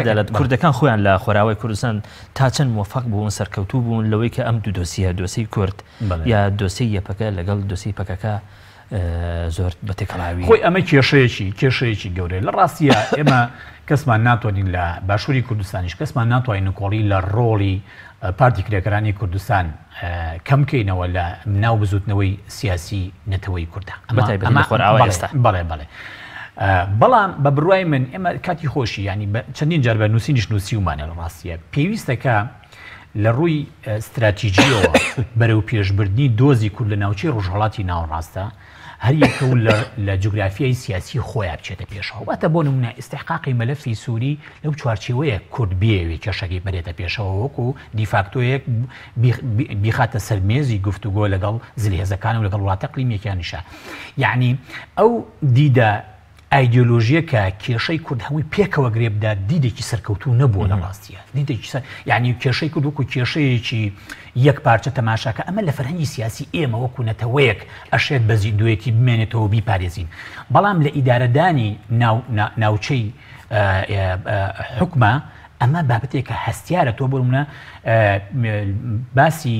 عدالەت کوردەکان خۆیان لە خۆراوی کوردستان تا چەند موفق بوون سەرکەوتوو بوون لەوەی کە ئەم دوو دۆسیە دۆسی کورد یا دۆسی یەپەکە لەگەڵ دۆسی پەکەکە زۆر بە تێکەڵاوی خۆی ئەمە کێشەیەکی گەورەیە لە ڕاستیە ئێمە کەسمان ناتوانین لە باشووری کوردستانیش کەسمان ناتوانین کۆڵی لە ڕۆڵی پارتی کرێکەکانی کوردستان کەمکەینەوە لە ناو بزوتنەوەی سیاسی نەتەوەی کووردا بەڵێ بەڵام بە بڕوای من ئێمە کاتی خۆشی ینی چەندین جار بە نووسینیش نووسیومانە لە ڕاستیە پێویستەکە لە ڕووی استراتیژیەوە بەرەو پێشبردنی دۆزی کورد لە ناوچەی ڕۆژهەڵاتی ناوەڕاستە هەر یەکە لە جوگرافیای سیاسی خۆیان بچێتە پێشەوە واتە بۆ نمونە ئیستحقاقی مەلەفی سووری لەو چوارچێوەیە کورد بێوێ کێشەکەی بەرێتە پێشەوە وەکو دیفاکتۆیەک بیخاتە سەرمێزی گفتوگۆ لەگەڵ زلهێزەکان و لەگەڵ وڵاتە اقلیمیەکانیشە یعنی ئەو دیدە ئایدۆلۆژیە کە کێشەی کورد هەمووی پێکەوە گرێبدا دیدێکی سەرکەوتوو نەبووە لە ڕاستیە یعنی کێشەی کورد وەکو کێشەیەکی یەک پارچە تەماشاکە ئەمە لە فەرهەنگی سیاسی ئێمە وەکو نەتەوەیەک ئەشێت بە زیندوێتی بمێنێتەوە بیپارێزین بەڵام لە ئیدارەدانی ناوچەی حکومە ئەمە بابەتێکە هەستیارە تۆ بۆ باسی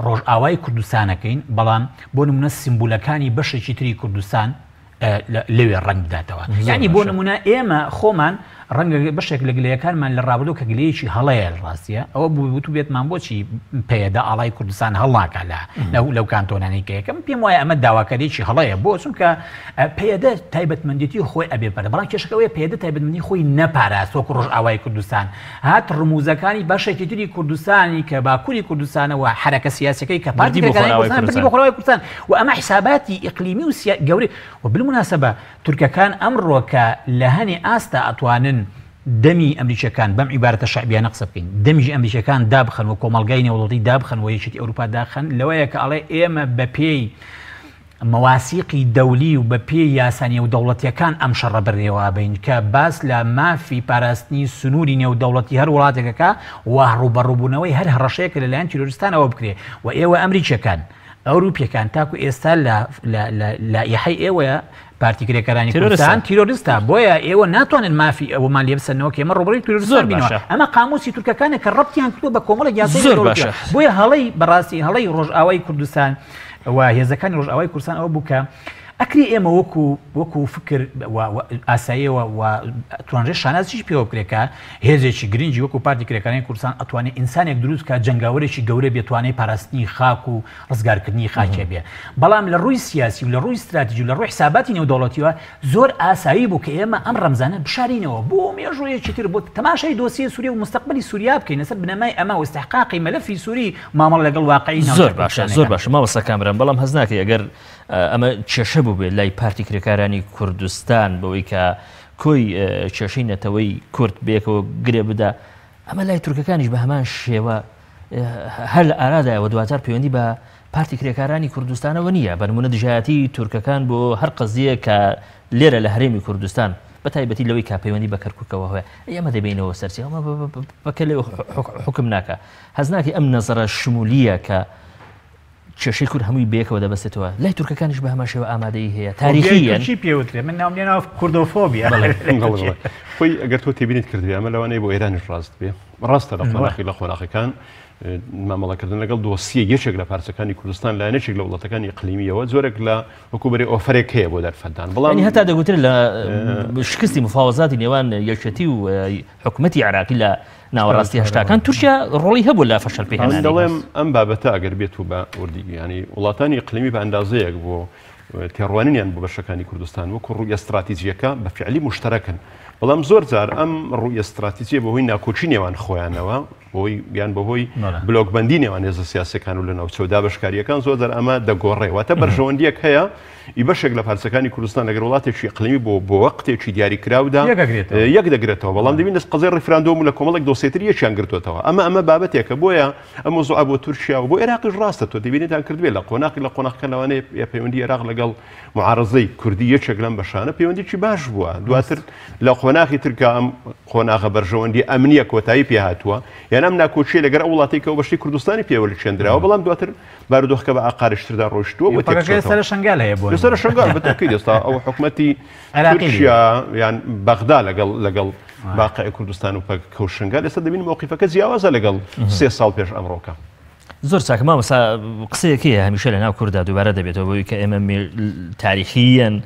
ڕۆژئاوای کوردستانەکەین بەڵام بۆ نمونە سیمبولەکانی بەشێکی تری کوردستان لەوێ ڕنگ بداتەوە یعنی بۆ نمونە ئێمە خۆمان ڕەنگە بەشێک لە گلەیەکانمان لە ڕابردوو کە گلەیەکی هەڵەیە لە ڕاستیە ئەوە بوو بێتمان بۆچی پێدا ئاڵای کوردستان هەڵناکە لەو کانتۆنانی کە یەکەم پێم وایە ئەمە داواکاریی هەڵەیە بۆ چونکە پێدە تایبەتمەندێتی خۆی ئەبێ بەرە بەڵام کێشەکەوەیە پێدە تایبەتمەندی خۆی نەپاراست وەکو ڕۆژئاوای کوردستان هات ڕموزەکانی بەشێکی تری کوردستانی کە باکووری کوردستانەوە حرەکە سیاسەکەی کە پارتی بۆ خۆراوی کوردستان و ئەمە حساباتی ئیقلیمی و گەورەی و بالمناسبە تورکەکان ئەمڕۆ کە لە هەنێ ئاستا ئەتوانن دەمی ئەمریکیەکان بەم عیبارەتە شعبیانە قسە بکەین دەمیژی ئەمریکیەکان دابخەن و کۆمەڵگای نێوەڵەتی دابخەن و یەکێتی ئەوروپا داخەن لەوەیە کە ئەڵێ ئێمە بە پێی مەواسیقی دەولی و بە پێی یاسانیە و دەوڵەتیەکان ئەم شەڕە بڕێوە بین کە باس لە مافی پاراستنی سنووری نێودەوڵەتی هەر وڵاتێکەکە و ڕوبەڕووبوونەوەی هەر هەڕەشەیەکە لەلایەن تیرۆریستانەوە بکرێ و ئێوە ئەمریکیەکان ئەوروپیەکان تاکو ئێستا لە یحی ئێوەیە پارتی کرێکەکانی کوردستان تیرۆریستە بۆیە ئێوە ناتوانن مافی ئەوەمان لێ بسەنەوە کە ئێمە ڕۆبەڕی تیرۆریستان بینەوە ئەمە قاموسی تورکەکانە کە ڕەبتیان کردووە بە کۆمەڵێک یاسای دەوڵەتی بۆیە هەڵەی بەڕاستی هەڵەی ڕۆژئاوای کوردستان و هێزەکانی ڕۆژئاوای کوردستان ئەوە بوو کە ئەکری ئێمە وەکو فکر ئاساییەوە و توانڕێ شانازیش پێوە بکرێکە هێزێکی گرنگی وەکو پارتی کرێکەکانی کوردستان ئەتوانێت ئینسانێک دروست کە جەنگاوەرێکی گەورە بێتوانێت پاراستنی خاک و ڕزگارکردنی خاکێ بێ بەڵام لە ڕووی سیاسی و لە ڕووی استراتیژی و لە ڕووی حساباتی نێودەوڵەتیەوە زۆر ئاسایی بوو کە ئێمە ئەم ڕەمزانە بشارینەوە بۆ مێژوویەکی تر بۆ تەماشای دۆسیە سووریا و مستەقبەلی سووریا بکەین لەسەر بنەمای ئەمە و استحقاقی مەلەفی سووری مامەڵ لەگەڵ واقعی زۆر باشە ماوەستا کامران بەڵام هەز ناکەی ئەگەر ئەمە کێشە بوو بێت لای پارتی کرێکارانی کوردستان بەوەی کە کۆی کێشەی نەتەوەی کورد بێکەوە گرێ بدا ئەمە لای تورکەکانیش بە هەمان شێوە هەر لە ئارادایەوە دواتر پەیوەندی بە پارتی کرێکارانی کوردستانەوە نییە بە نمونە دژایەتی تورکەکان بۆ هەر قەزیە کە لێرە لە هەرێمی کوردستان بە تایبەتی لەوەی کا پەیوەندی بە کەرکووکەوە هەیە ئێمە دەبینەوە سەرچی ئەمە بەکە لێ حکم ناکە هەز ناکەی ئەم نەزەرە شمولیە کە کێشەی کورد هەمووی بەیەکەوە دەبەستێتەوە لای تورکەکانیش بە هەمان شێوە ئامادەی هەیە تاریخیەن پێوترێ من ناوێناوە کوردۆفۆبیا خۆی ئەگەر تۆ تێبینیت کردوێ ئەمە لەوانەیە بۆ ئێرانیش ڕاست بێ ڕاستە لە قۆناغی لە خۆناغەکان مامەڵەکردن لەگەڵ دۆسیە یەکێک لە پارچەکانی کوردستان لە نەچێک لە وڵاتەکانی اقلیمیەوە زۆرێک لە وەکوبەری ئۆفرێک هەیە بۆ دەرفەتدان بەڵام هەتا دەگوتر لە شکستی مفاوەزاتی نێوان یەکێتی و حکوومەتی عراقی لە ناوەڕاستی هەشتاکان تووشە ڕۆڵی هەبوو لە فەشەل پێهێنانی دەڵێم ئەم بابەتە ئەگەر بێت و بە وردی ینی وڵاتانی اقلیمی بە ئەندازەیەک بۆ تێڕوانینیان بۆ بەشەکانی کوردستان وەکو ڕووی ئەستراتیجیەکە بە فعلی مشتەرەکن بەڵام زۆر جار ئەم ڕووی ئەستراتیجیە بەهۆی ناکۆچی نێوان خۆیانەوە بۆی بیان بەهۆی بلۆکبەندی نێوان هێزە سیاسەکان و لە ناوچەودا بەشکاریەکان زۆر جار ئەمە دەگۆڕێواتە بەرژەوەندیەک هەیە ئی بەشێک لە پارچەکانی کوردستان لەگەر وڵاتێکی اقلیمی بۆ وەقتێکی دیاریکراودا یەک دەگرێتەوە بەڵام دەبین دەست قەزای ڕیفراندۆم و لە کۆمەڵێک دۆسێتری یەکیان گرتوێتەوە ئەمە بابەتێکە بۆیە ئەم مۆزوع بۆ تورکیا و بۆ عێراقیش ڕاستە تۆ دەبینێتان کردوێت لە قۆناقەکان لەوانەیە پەیوەندی عێراق لەگەڵ معارەزەی کوردی یەکێک لەم بەشانە پەیوەندیی باش بووە دواتر لە قۆناغی ترکا ئەم قۆناغە بەرژەوەندی ئەمنیە کۆتایی پێهاتووە یان ئەم ناکۆچیە لەگەر ئەو وڵاتێکەوە بەشتی کوردستانی پێوەڵکێنراوە بەڵام دواتر بارودۆخەکە بە ئاقارشتردا ڕۆیشتووە سەر شنگال هەیە بۆ سەر شنگال بەتەکەی دەستا ئەو حکومەتی تورکیا یان بەغدا لەگەڵ باقی کوردستان و کەوشنگال ئێستا دەبین موقیفەکە جیاوازە لەگەڵ 3 ساڵ پێش ئەمڕۆکە زۆر چاکە مامەسا قسەیەکەیە هەمیشە لە ناو کووردا دووبارە دەبێتەوە بۆی کە ئێمە تاریخیەن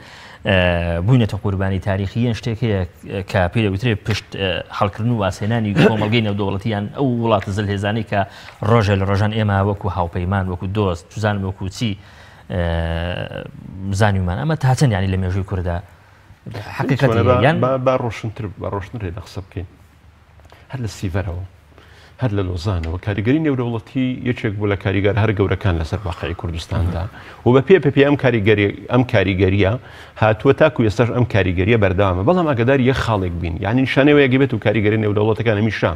بووینەتە قوربانی تاریخیەن شتێکەیە کە پێ دەوترێ پشت هەڵکردن و واسێنانی کۆمەڵگەی نێودەوڵەتیان ئەو وڵاتە زەلهێزانەی کە ڕۆژێ لە ڕۆژان ئێمە وەکو هاوپەیمان وەکو دۆست توزانم وەکو چی زانیومان ئەمە تا چەند ینی لە مێژووی کووردا حقیقەتیان با ڕۆشنتر بە ڕۆشنرێ لە قسە بکەین هەر لە سیڤەرەوە هەر لە لۆزانەوە کاریگەری نێودەوڵەتی یەکێک بوو لە کاریگەر هەر گەورەکان لەسەر واقعی کوردستاندا و بە پێ ئەم کاریگەریە هاتووە تاکو ئێستاش ئەم کاریگەریە بەردەوامە بەڵام ئەگەدار یەک خاڵێک بین یعنی نیشانەوەیەک بێت و کاریگەری نێودەوڵەتەکان هەمیشە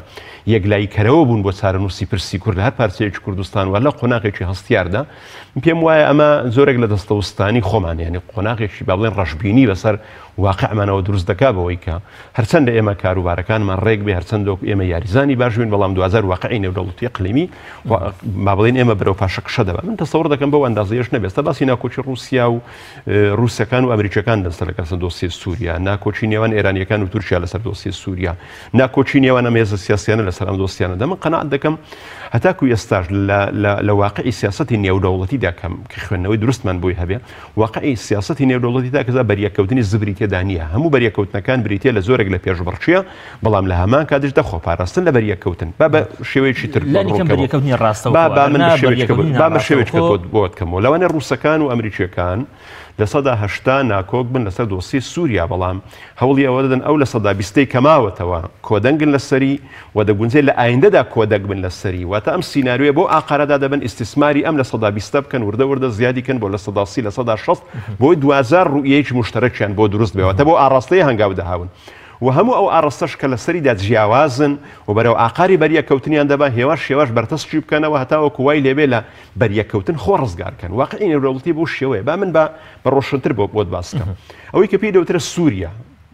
یەکلایکەرەوە بوون بۆ چارەنووسی پرسی کورد لە هەر پارچەیەکی کوردستان و لە قۆناغێکی هەستیاردا پێم وایە ئەمە زۆرێک لە دەستەوەستانی خۆمان یعنی قۆناغێکی با بڵێن ڕەشبینی بەسەر واقعمانەوە دروست دەکا بەوەی کە هەرچەندە ئێمە کاروبارەکانمان ڕێک بێ هەرچەندە ئێمە یاریزانی باش بین بەڵام 2000 واقعی نێودەوڵەتی اقلیمی با بڵێن ئێمە بەرەو پاشەقشە دەبێت من تەسەوڕ دەکەم بەو ئەندازەیەش نەبێت باسی ناکۆچی رووسیا و رووسەکان و ئەمریکەکان دەستە لەسەر دۆسیە سووریا ناکۆچی نێوان ئێرانیەکان و تورکیا لەسەر دۆسیە سووریا ناکۆچی نێوان ئەم هێزە سیاسیانە لەسەر ئەم دۆسیانەدا من قەناعەت دەکەم هەتاکو ئێستاش لە واقعی سیاسەتی نێودەوڵەتیدا کە خوێندنەوەی دروستمان بۆی هەبێ واقعی سیاسەتی نێودەوڵەتیدا کەزا بەریەکەوتنی زبری تێدا نییە هەموو بەریەکەوتنەکان بریتە لە زۆرێک لە پێشبڕچیە بەڵام لە هەمان کاتش دەخۆپاراستن لە بەریەکەوتن با بە شێوەیەکی تر شێوەیەکە بۆتکەمەوە لەوانە ڕووسەکان و ئەمریکیەکان لە سەدا هەشتا ناکۆک بن لەسەر دۆسی سووریا بەڵام هەوڵی ئەوە دەدەن ئەو لە سەدا بیستەی کەماوەتەوە کۆدەنگن لەسەری و دەگونجێت لە ئایندەدا کۆدەنگ بن لەسەری واتە ئەم سیناریۆیە بۆ ئاقارەدا دەبن ئیستیسماری ئەم لە سەدا بیستە بکەن وردە زیادیکەن بۆ لە سەدا سی لە سەدا شەست بۆی 2000 ڕوئیەکی مشتەرەکیان بۆ دروست بێەوەتە بۆ ئاڕاستەیە هەنگاو دەهاون و هەموو ئەو ئاڕاستەش کە لەسەریدا جیاوازن و بەرەو ئاقاری بەریەکەوتنیان دەبا هێواش بەرتەسچی بکەنەوە هەتاوەکو وای لێبێ لە بەریەکەوتن خۆ ڕزگارکەن واقعی نێودەوڵەتی بۆ شێوەیە با من بە ڕۆشنتر بۆت باسکەم ئەوەی کە پێی دەوترە سووریا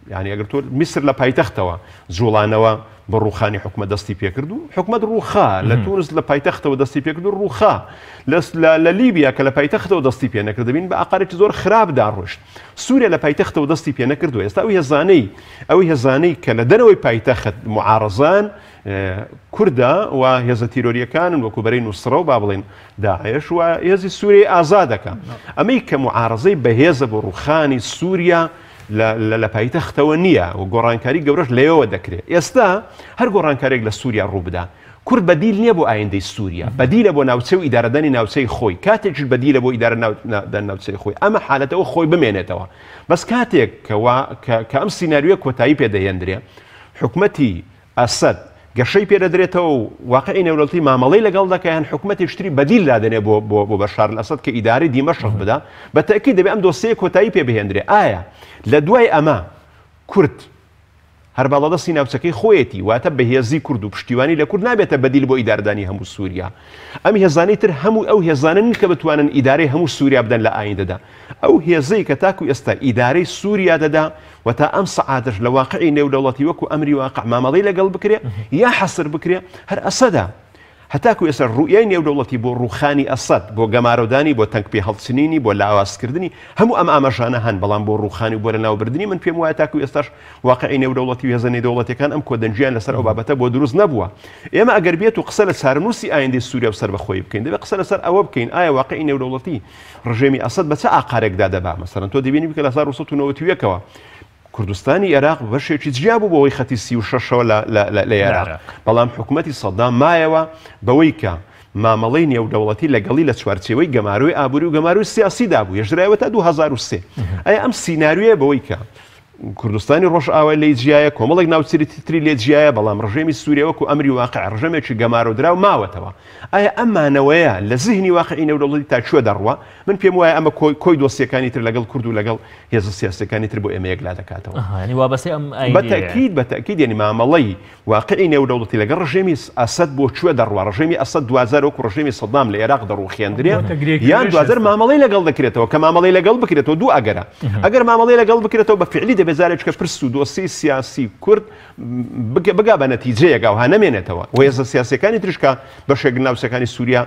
یعنی ئەگەر تۆ میسر لە پایتەختەوە جوڵانەوە بە ڕووخانی حکومە دەستی پێکرد و حکومەت ڕووخا لە تونس لە پایتەختەوە دەستی پێکرد و ڕووخا لە لیبیا کە لە پایتەختەوە دەستی پێ نەکرد دەبین بە ئاقارێکی زۆر خراپدا ڕۆشت سووریا لە پایتەختەوە دەستی پێ نەکردووە ئێستا ئەوی هێزانەی کە لە دەرەوەی پایتەخت معارەزان کوردە و هێزە تیرۆریەکانن وەکو بەرەی نووسڕە و با بڵێن داعش و هێزی سووریای ئازادەکە ئەمەی کە معارەزەی بەهێزە بۆ ڕووخانی سووریا لە پایتەختەوە نییە و گۆڕانکاری گەورەش لەوە دەکرێت ئێستا هەر گۆڕانکارێک لە سووریا ڕوو بدا کورد بەدیل نییە بۆ ئایندەی سووریا بەدیلە بۆ ناوچە و ئیدارەدانی ناوچەی خۆی کاتێکش بەدیلە بۆ ئیدارەدان ناوچەی خۆی ئەمە حالەتەوە خۆی بمێنێتەوە بەس کاتێک کە ئەم سیناریۆ کۆتایی پێدەهێنرێ حکومەتی ئەسەد گەشەی پێدەدرێتەوە و واقعی نێودەوڵەتی مامەڵەی لەگەڵ دەکەیان حکومەتی شتری بەدیل دادەنێ بۆ بەشار ئەسەد کە ئیدارەی دیمەشق بدا بە تەکید دەبێت ئەم دۆسیە کۆتایی پێ بهێنرێ ئایا لە دوای ئەمە کورد هەر باڵەدەستی ناوچەکەی خۆیەتی واتە بەهێزی کورد و پشتیوانی لە کورد نابێتە بەدیل بۆ ئیدارەدانی هەموو سووریا ئەم هێزانەی تر هەموو ئەو هێزانن کە بتوانن ئیدارەی هەموو سووریا بدەن لە ئایندەدا ئەو هێزەی کە تاکو ئێستا ئیدارەی سووریا دەدا و تا ئەم سەعاتش لە واقعی نێودەوڵەتی وەکو ئەمری واقع مامەڵەی لەگەڵ بکرێ یا حەسر بکرێ هەر ئەسەدا هەتاکو ئێستا ڕوئیای نێودەوڵەتی بۆ ڕوخانی ئەسەد بۆ گەمارۆدانی بۆ تەنگپێ هەڵچنینی بۆ لاوازکردنی هەموو ئەم ئاماژانە هەن بەڵام بۆ ڕوخانی بۆ لە ناوبردننی من پێم وایە تاکو ئێستاش واقعی نێودەوڵەتی و هێزە نێودەوڵەتیەکان ئەم کۆدەنجیان لەسەر ئەو بابەتە بۆ دروست نەبووە. ئێمە ئەگەر بێت و قسە لە چارەنووسی ئایندەی سووریا و سەر بەخۆی بکەین دەبێت قسە لەسەر ئەوە بکەین ئایا واقعی نێودەوڵەتی ڕژێمی ئەسەد بە چه ئاقارێکدا دەبا مەسەڵەن تۆ دەبینی بکە لە 1991ەوە کوردستانی عێراق بەشێکی جیا بوو بۆەوەی خەتی 36ەوە لە عێراق بەڵام حکوومەتی سەدام مایەوە بەوەی کە مامەڵەی نێودەوڵەتی لەگەڵی لە چوارچێوەی گەماروی ئابووری و گەماروی سیاسیدا بوو هێژرایەوە تا 2003 ئەیا ئەم سیناریویە بەوەی کە کوردستانی ڕۆژ ئاوای لی جیایە کۆمەڵێک ناوچری تری لێ جیایە بەڵام ڕژێمی سووریا وەکو ئەمری واقع ڕژەمێکی گەمارۆدرا و ماوەتەوە ئایا ئەمانەوەیە لە زیهنی واقعی نێودەوڵەتی تا کوێ دەڕوە من پێم وایە ئەمە کۆی دۆسیەکانی تر لەگەڵ کورد و لەگەڵ هێزە سیاسەکانی تر بۆ ئێمە یەکلا دەکاتەوە بەتەکید یعنی مامەڵەی واقعی نێودەوڵەتی لەگەڵ ڕژێمی ئەسەد بۆ کوێ دەڕوە ڕژێمی ئەسەد 2000 وەکو ڕژێمی سەدام لە عێراق دەڕوخێندرێ یان 2000 مامەڵەی لەگەڵ دەکرێتەوە کە مامەڵەی لەگەڵ بکرێتەوە دوو ئەگەرە ئەگەر مامەڵەی لەگەڵ بکرێتەوە بە فعلی دەبێت زارێککە پرس و دۆسی سیاسی کورد بگا بە نەتیجەیەک و ها نامێنێتەوە و هێزە سیاسەکانی ترشکە بەشێک ناوچەکانی سووریا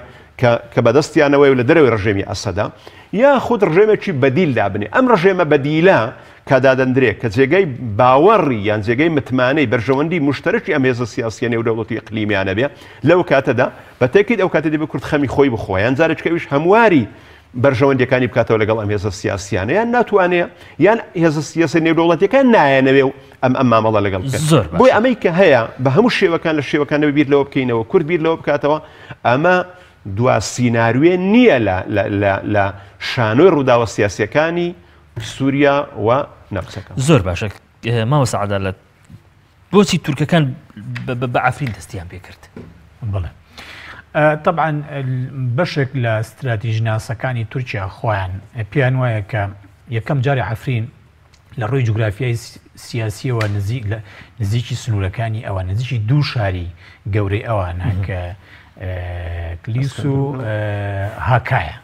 کە بەدەستیانەوەی و لە دەرەوەی ڕژێمی ئەسەدا یا خود ڕژێمێکی بەدیل دابنێ ئەم ڕژێمە بەدیلە کە دادەندرێت کە جێگەی باوەڕی یان جێگەی متمانەی بەرژەوەندی مشتەرەکی ئەم هێزە سیاسیە نێودەوڵەتی ئیقلیمیانە بێ لەو کاتەدا بەتەکید ئەو کاتە دەبێت کورد خەمی خۆی بخۆ یان جارێکەویش هەمواری بەرژەوەندەکانی بکاتەوە لەگەڵ ئەم هێزە سیاسیانە یان ناتوانێت یان هێزە سیاسی نێودەوڵەتیەکان نایەنەوێ و ئەم مامەڵە لەگەڵ بۆی ئەمەی کە هەیە بە هەموو شێوەکان لە شێوەکانە بیر لەوە بکەینەوە کورد بیر لەوە بکاتەوە ئەمە دوا سیناروێ نییە لە شانۆی ڕووداوە سیاسیەکانی سووریا و ناوچەکان. زۆر باشە ماوە سەعادە بۆچی تورکەکان بە عەفرین دەستیان پێ کرد؟ بڵێ طبعا بەشێک لە استراتیژی ناسەکانی تورکیا خۆیان پێیان وایە کە یەکەم جاری عەفرین لە ڕۆی جوگرافیای سیاسیەوە نزیکی سنوورەکانی ئەوە نزیکی دوو شاری گەورەی ئەوانە کە کلیس و هاکایە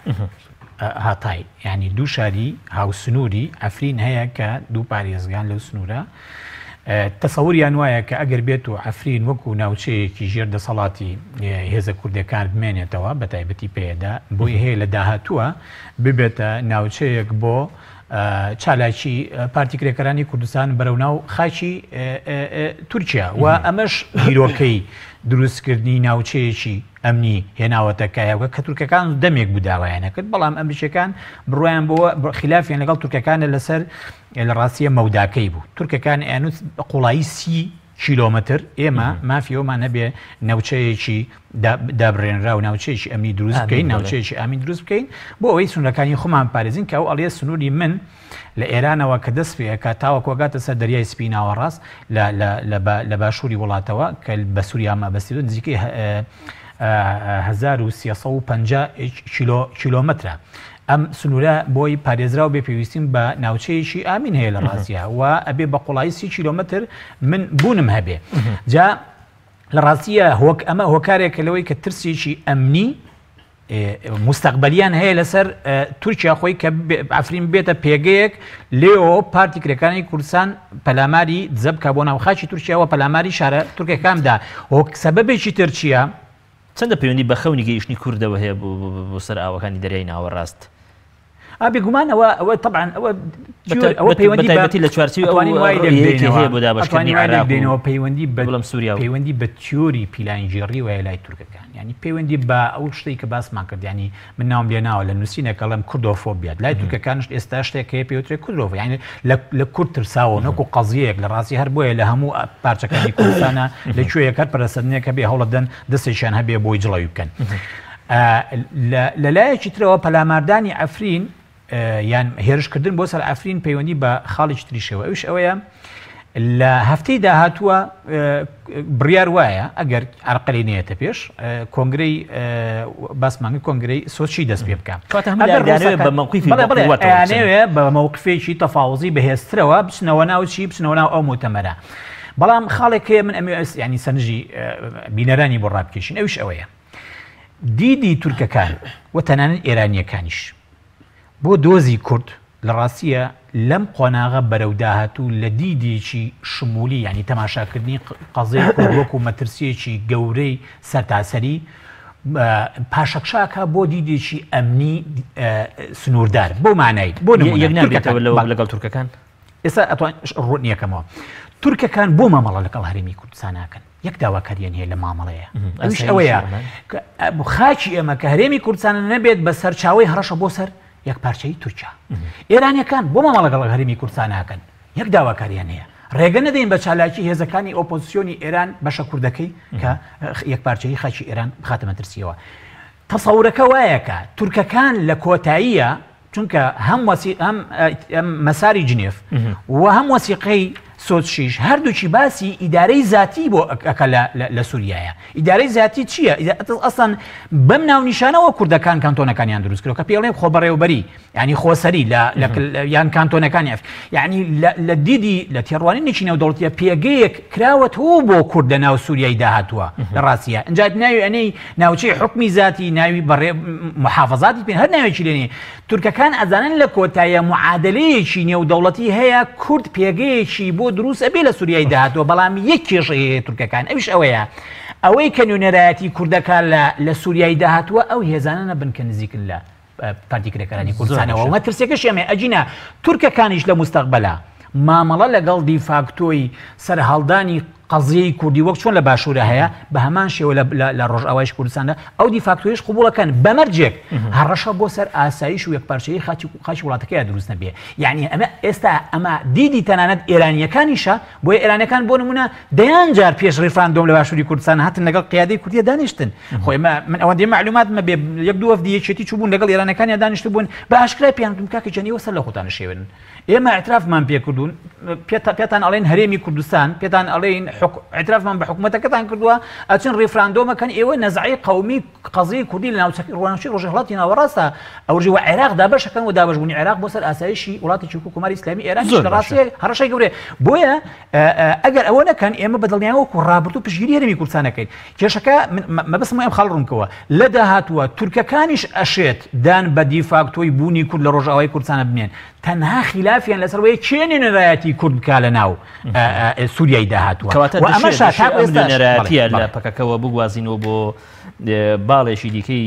هاتای یعنی دوو شاری هاوسنووری عەفرین هەیە کە دوو پارێزگان لەو سنوورە تەسەوریان وایە کە ئەگەر بێت و عەفرین وەکو ناوچەیەکی ژێر دەسەڵاتی هێزە کوردەکان بمێنێتەوە بە تایبەتی پێدا بۆی هەیە لە داهاتووە ببێتە ناوچەیەک بۆ چالاکی پارتیکرێکەرانی کوردستان بەرەو ناو خاچی تورکیا و ئەمەش هیرۆکەی دروستکردنی ناوچەیەکی ئەمنی هێناوەتەکایەوە کە تورکەکان دەمێک بوداوایانە کرد بەڵام ئەمریکەکان بڕۆیان بۆ خلافیان لەگەڵ تورکەکانە لەسەر لە ڕاستیە مەوداکەی بوو تورکەکان ئەنووس قوڵایی 30 کیلۆمتر ئێمە مافیەوەمان هەبێ ناوچەیەکی دابڕێنرا و ناوچەیەکی ئەمنی دروست بکەین ناوچەیەکی ئامین دروست بکەین بۆ ئەوەی سنوورەکانی خۆمان پارێزین کە ئەو ئەڵێ سنووری من لە ئێرانەوە کە دەست پێ کە تاوەکۆگاتە سەر دەریای سپی ناوەڕاست لە باشووری وڵاتەوە کە بە سووریا مەبەستیدون نزیکەی 1350 کیلۆمەترە ئەم سنوورە بۆی پارێزراو بێ پێویستیم بە ناوچەیەکی ئامین هەیە لە ڕاستیە و ئەبێ بە قوڵایی 30 کیلۆمەتر من بوونم هەبێ جا لە ڕاستیە ئەمە هۆکارێکە لەوەی کە ترسێکی ئەمنی مستەقبەلیان هەیە لەسەر تورکیا خۆی کە عەفرین بێتە پێگەیەک لێەوە پارتیکرەکانی کوردستان پەلاماری دزە بکە بۆ ناوخاچی تورکیاوە پەلاماری شارە تورکەکاندا سەبەبێکی تر چییە؟ چەندە پەیوەندی بە خەونی گەیشتنی کوردەوە هەیە بۆ سەر ئاوەکانی دەریای ناوەڕاست؟ بێگومان ئەوە طبعا ئەوە پەیوەندی لە چوارچێ هەیە بۆ دابەشکردنی عێراق دێنەوە پەیوەندی بە تیۆری پیلانگیری وایە لای تورکەکان ینی پەیوەندی بە ئەو شتەی کە باسمان کرد ینی من ناوم لێناوە لە نووسینێکە لەم کوردۆفۆبیات لای تورکەکانش ئێستا شتێک هەیە پێوترێت کوردۆفۆ ینی لە کورد ترساوە نەکو قەزیەک لە ڕاستی هەر بۆیە لە هەموو پارچەکانی کوردستانە لەکوێیە کات پەرەسەندنێکە بێ هەوڵەدەن دەستێکیان هەبێ بۆی جڵەوی بکەن لەلایەکی ترەوە پەلاماردانی عەفرین یان هێرشکردن بۆ سەر عەفرین پەیوەندی بە خاڵێکی تریشەوە ئەوش ئەوەیە لە هەفتەی داهاتووە بڕیار وایە ئەگەر عەرقەلێنێتە پێش کۆنگرەی باسمانگی کۆنگرەی سۆچی دەست پێ بکە ئەیانەوێ بە مەوقفێکی تەفاوزی بەهێزترەوە بچنەوە ناو چی بچنەوە ناو ئەو مؤتەمەرە بەڵام خاڵێک هەیە من ئەمێ ینی سەرنجی بینەرانی بۆ ڕابکێشین ئەوش ئەوەیە دیدی تورکەکان و تەنانەت ئێرانیەکانیش بۆ دۆزی کورد لە ڕاستیە لەم قۆناغە بەرەوداهاتوو لە دیدێکی شمولی ینی تەماشاکردنی قەزەی کورد وەکو مەترسیەکی گەورەی سەرتاسەری پاشەکشاکە بۆ دیدێکی ئەمنی سنووردار بۆ مانایی بۆ لەگەڵ تورکەکان ئێستا ئەتوان ڕوت نییەکەمەوە تورکەکان بۆ مامەڵە لەگەڵ هەرێمی کوردستان ناکەن یەک داواکاریان هەیە لە مامەڵەیە ئەوش ئەوەیە خاچی ئێمە کە هەرێمی کوردستانە نەبێت بە سەرچاوی هەڕەشە بۆ سەر یەک پارچەی تورکیا ئێرانیەکان بۆ مامەڵە لەگەڵ هەرێمی کوردستان ناکەن یەک داواکاریان هەیە ڕێگە نەدەین بە چالاکی هێزەکانی ئۆپۆزیسیۆنی ئێران بەشە کوردەکەی کە یەک پارچەی خاچی ئێران بخاتە مەترسیەوە تەسەورەکە وایەکە تورکەکان لە کۆتاییە چونکە هەم مەساری جنێف و هەم وەسیقەی سۆچیش هەردووکی باسی ئیدارەی زیاتی بۆ ئەکە لە سووریایە ئیدارەی زیاتی چییە؟ ئەسڵان بەم ناونیشانەوە کوردەکان کانتۆنەکانیان دروست کرد کە پێڵێن خۆبەڕێوبەری ینی خۆسەری یان کانتۆنەکانی یعنی لە دیدی لە تێڕوانینێکی نێودەوڵەتیە پێگەیەک کراوەتەوە بۆ کورد لە ناو سووریای داهاتووە لە ڕاستیە ئەنجات ناوی ئەنەی ناوچەی حکمی زیاتی ناوی بەڕێ محافظاتی پێ هەر ناوێکی لێنێ تورکەکان ئەزانن لە کۆتاییە معادلەیەکی نێودەوڵەتی هەیە کورد پێگەیەکی بۆ دروست ئەبێ لە سووریای داهاتەوە بەڵام یەک کێشەیە تورکەکان ئەوش ئەوەیە ئەوەی کە نوێنەرایەتی کوردەکان لە سووریای داهاتووە ئەو هێزانە نەبن کە نزیکن لە پارتیکرێکەکانی کوردستانەوە وڵمە ترسێکەش ئەمێ ئەجینە تورکەکانیش لە مستەقبەلا مامەڵە لەگەڵ دیفاکتۆی سەرهەڵدانی قەزیەی کوردی وەک چۆن لە باشوورە هەیە بە هەمان شێوە لە ڕۆژئاوایش کوردستاندا ئەو دیفاکتۆیش قبوڵەکەن بەمەرجێک هەڕەشە بۆ سەر ئاسایش و یەکپارچەیی خاچی وڵاتەکەیە دروست نەبێ یعنی ئەمە ئێستا ئەمە دیدی تەنانەت ئێرانیەکانیشە بۆیە ئێرانەکان بۆ نمونە دەیان جار پێش ڕیفراندۆم لە باشووری کوردستان هاتن لەگەڵ قیادەی کوردیە دانیشتن خۆی من ئەوەندەی معلوماتمە بێ یەک دوو هەفتە یەکێتی چووبوون لەگەڵ ئێرانەکانیان دانیشت بوون بە ئاشکرا پێیان وتم کاکە جەنیوە سەر لە خۆتانە شێون ئێمە ئاعترافمان پێ کردوون پێتان ئەڵێن هەرێمی کوردستان پێتان ئەڵێن ئاعترافمان بە حکوومەتەکەتان کردووە ئەچن ڕیفراندۆمەکەن ئێوە نەزعی قەومی قەزیەی کوردی لە ناوچەی ڕۆژهەڵاتی ڕۆژهەڵاتی ناوەڕاستە ئەوژی وە عێراق دابەشەکەن و دابەشبوونی عێراق بۆ سەر ئاسایشی وڵاتێکی حکومەتی ئیسلامی ئێران لە ڕاستی هەڕەشەی گەورەیە بۆیە ئەگەر ئەوە نەکەن ئێمە بەدڵنیایەوە و ڕابردوو پشگیری هەرێمی کوردستانەکەین کێشەکە مەبەستم ئەم خەڵڕوونکەوە لە داهاتووە تورکەکانیش ئەشێت دان بە دیفاکتۆی بوونی کورد لە ڕۆژئاوای کوردستانە بنێن تەنها خلافیان لەسەرەوەی چێنێ نەرایەتی کورد بکا لە ناو سووریای داهاتووە ئەمەشاتیە لە پەکەکەەوە بگوازینەوە بۆ باڵێکی دیکەی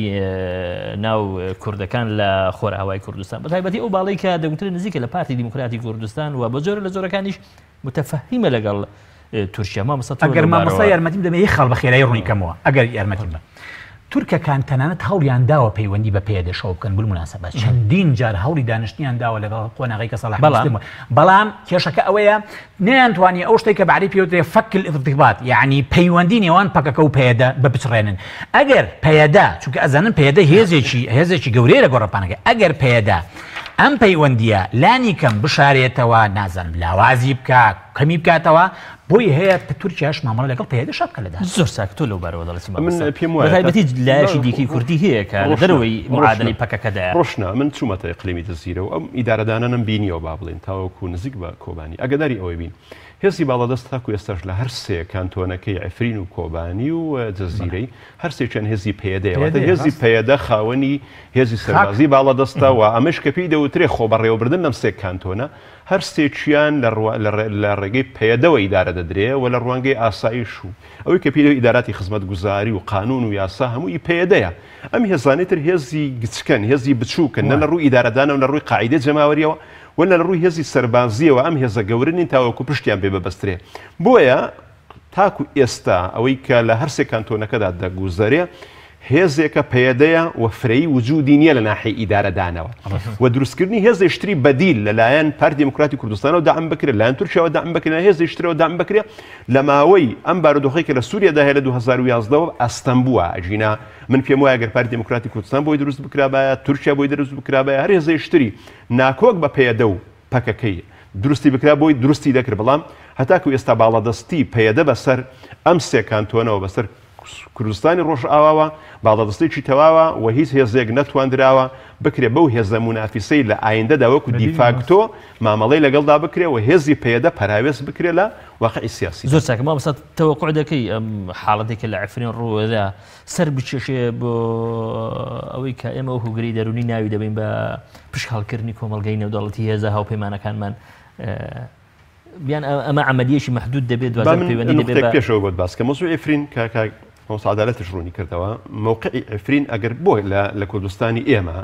ناو کوردەکان لە خۆرئاوای کوردستان بەتایبەتی ئەو باڵی کە دەگوترێت نزیکە لە پارتی دیموکراتی کوردستان و بە جۆرە لە جۆرەکانیش متەفەهیمە لەگەڵ تورکیا ئەگەر مامۆستا یارمەتیم دەبێت خەڵ بە خێرایی ڕوونیکەمەوە ئەگەر یارمەتیم بە تورکەکان تەنانەت هەوڵیان داوە پەیوەندی بە پێدەشەوە بکەن بالموناسەبەت چەندین جار هەوڵی دانیشتنیان داوە لەگەڵ قۆناغی کە سەڵاح بەڵام کێشەکە ئەوەیە نەیانتوانی ئەو شتێک کە بەعری پێوترێ فەک الارتباط یعنی پەیوەندی نێوان پەکەکە و پەیەدە بپچڕێنن ئەگەر پەیەدا چونکە ئەزانن پەیەدە هێزێکی گەورەیە لە گۆڕەپانەکە ئەگەر پەیەدا ئەم پەیوەندیە لانی کەم بشارێتەوە نازانم لاوازی بکە کەمی بکاتەوە بۆی هەیە تورکیاش مامەڵە لەگەڵ پەیەدە شەبکە لەدا زۆر ساکتۆ لەو بارەوە دەڵێت من پێم وایە بەتایبەتی لایەشی دیکەی کوردی هەیە کە لە دەرەوەی معادلەی پەکەکەدایە ڕۆشنا من چوومەتە ئیقلیمی جەزیرە و ئەم ئیدارەدانانم بینیەوە با بڵێن تاوەکو نزیک بە کۆبانی ئەگەداری ئەوەی بین هێزی باڵەدەست تاکو ئێستاش لە هەر سێ کانتۆنەکەی عفرین و کۆبانی و جەزیرەی هەر سێکیان هێزی پەیەدەیەوە هێزی پەیەدە خاوەنی هێزی سەربازی باڵەدەستەوە ئەمەش کە پێی دەوترێ خۆبەڕێوەبردن لەم سێ کانتۆنە هەر سێکیان لە ڕێگەی پەیەدەوە ئیدارە دەدرێ و لە ڕوانگەی ئاسایش و ئەوەی کە پێی ئیداراتی خزمەت گوزاری و قانون و یاسا هەمووی پەیەدەیە ئەم هێزانێتر هێزی گچکەن هێزی بچووکن نە لە ڕووی ئیدارەدانە و لە ڕووی قاعدەی جەماوەریەوە ولا لە ڕووی هێزی سەربازیەوە ئەم هێزە گەورنین تاوەکو پشتیان پێ ببەسترێ بۆیە تاکو ئێستا ئەوەی کە لە هەر سێ کانتۆنەکەدا دەگوزارێ هێزێکە پەیەدەیە و فرەی وجودی نییە لە ناحی ئیدارەدانەوە و دروستکردنی هێزێشتری بەدیل لەلایەن پارتی دیموکراتی کوردستانەوە داعم بکرێت لایەن تورکیاوە داعم بکرێت هێزێشترەوە داعم بکرێت لە ماوەی ئەم بارودۆخی کە لە سووریادا هەیە لە 2011 ئەستەم بووە ئەژینا من پێم وایە گەر پارتی دیموکراتی کوردستان بۆی دروست بکرابایە تورکیا بۆی دروست بکرابایە هەر هێزێشتری ناکۆک بە پەیەدە و پەکەکەی دروستی بکرا بۆی دروستی دەکرد بەڵام هەتاکو ئێستا باڵەدەستی پەیەدە بەسەر ئەم سێ کانتۆنەوە بەسەر کوردستانی ڕۆژئاواوە باڵەدەستێکی تەواوە و هیچ هێزێک نەتواندراوە بکرێ بەو هێزە مونافیسەی لە ئایندەدا وەکو دیفاکتۆ مامەڵەی لەگەڵدا بکرێ و هێزی پەیەدە پەراوێز بکرێ لە واقعی سیاسی زۆر چاکە مامۆستا تەوەقوع دەکەی ئەم حاڵەتێکە لە عفرین ڕووەدا سەر بچێشێ بۆ ئەوەی کە ئێمە وەکو گری دەرونی ناوی دەبین بە پشکهاڵکردنی کۆمەڵگەی نێودەوڵەتی هێزە هاوپەیمانەکانمان بیان ئەمە عملیەشی محدود دەبێت پێشەوە بۆت باس کە مۆزوع عفرین عدالەتش ڕوونی کردەوە مووقعی ئەفرین ئەگەر بۆ لە کوردستانی ئێمە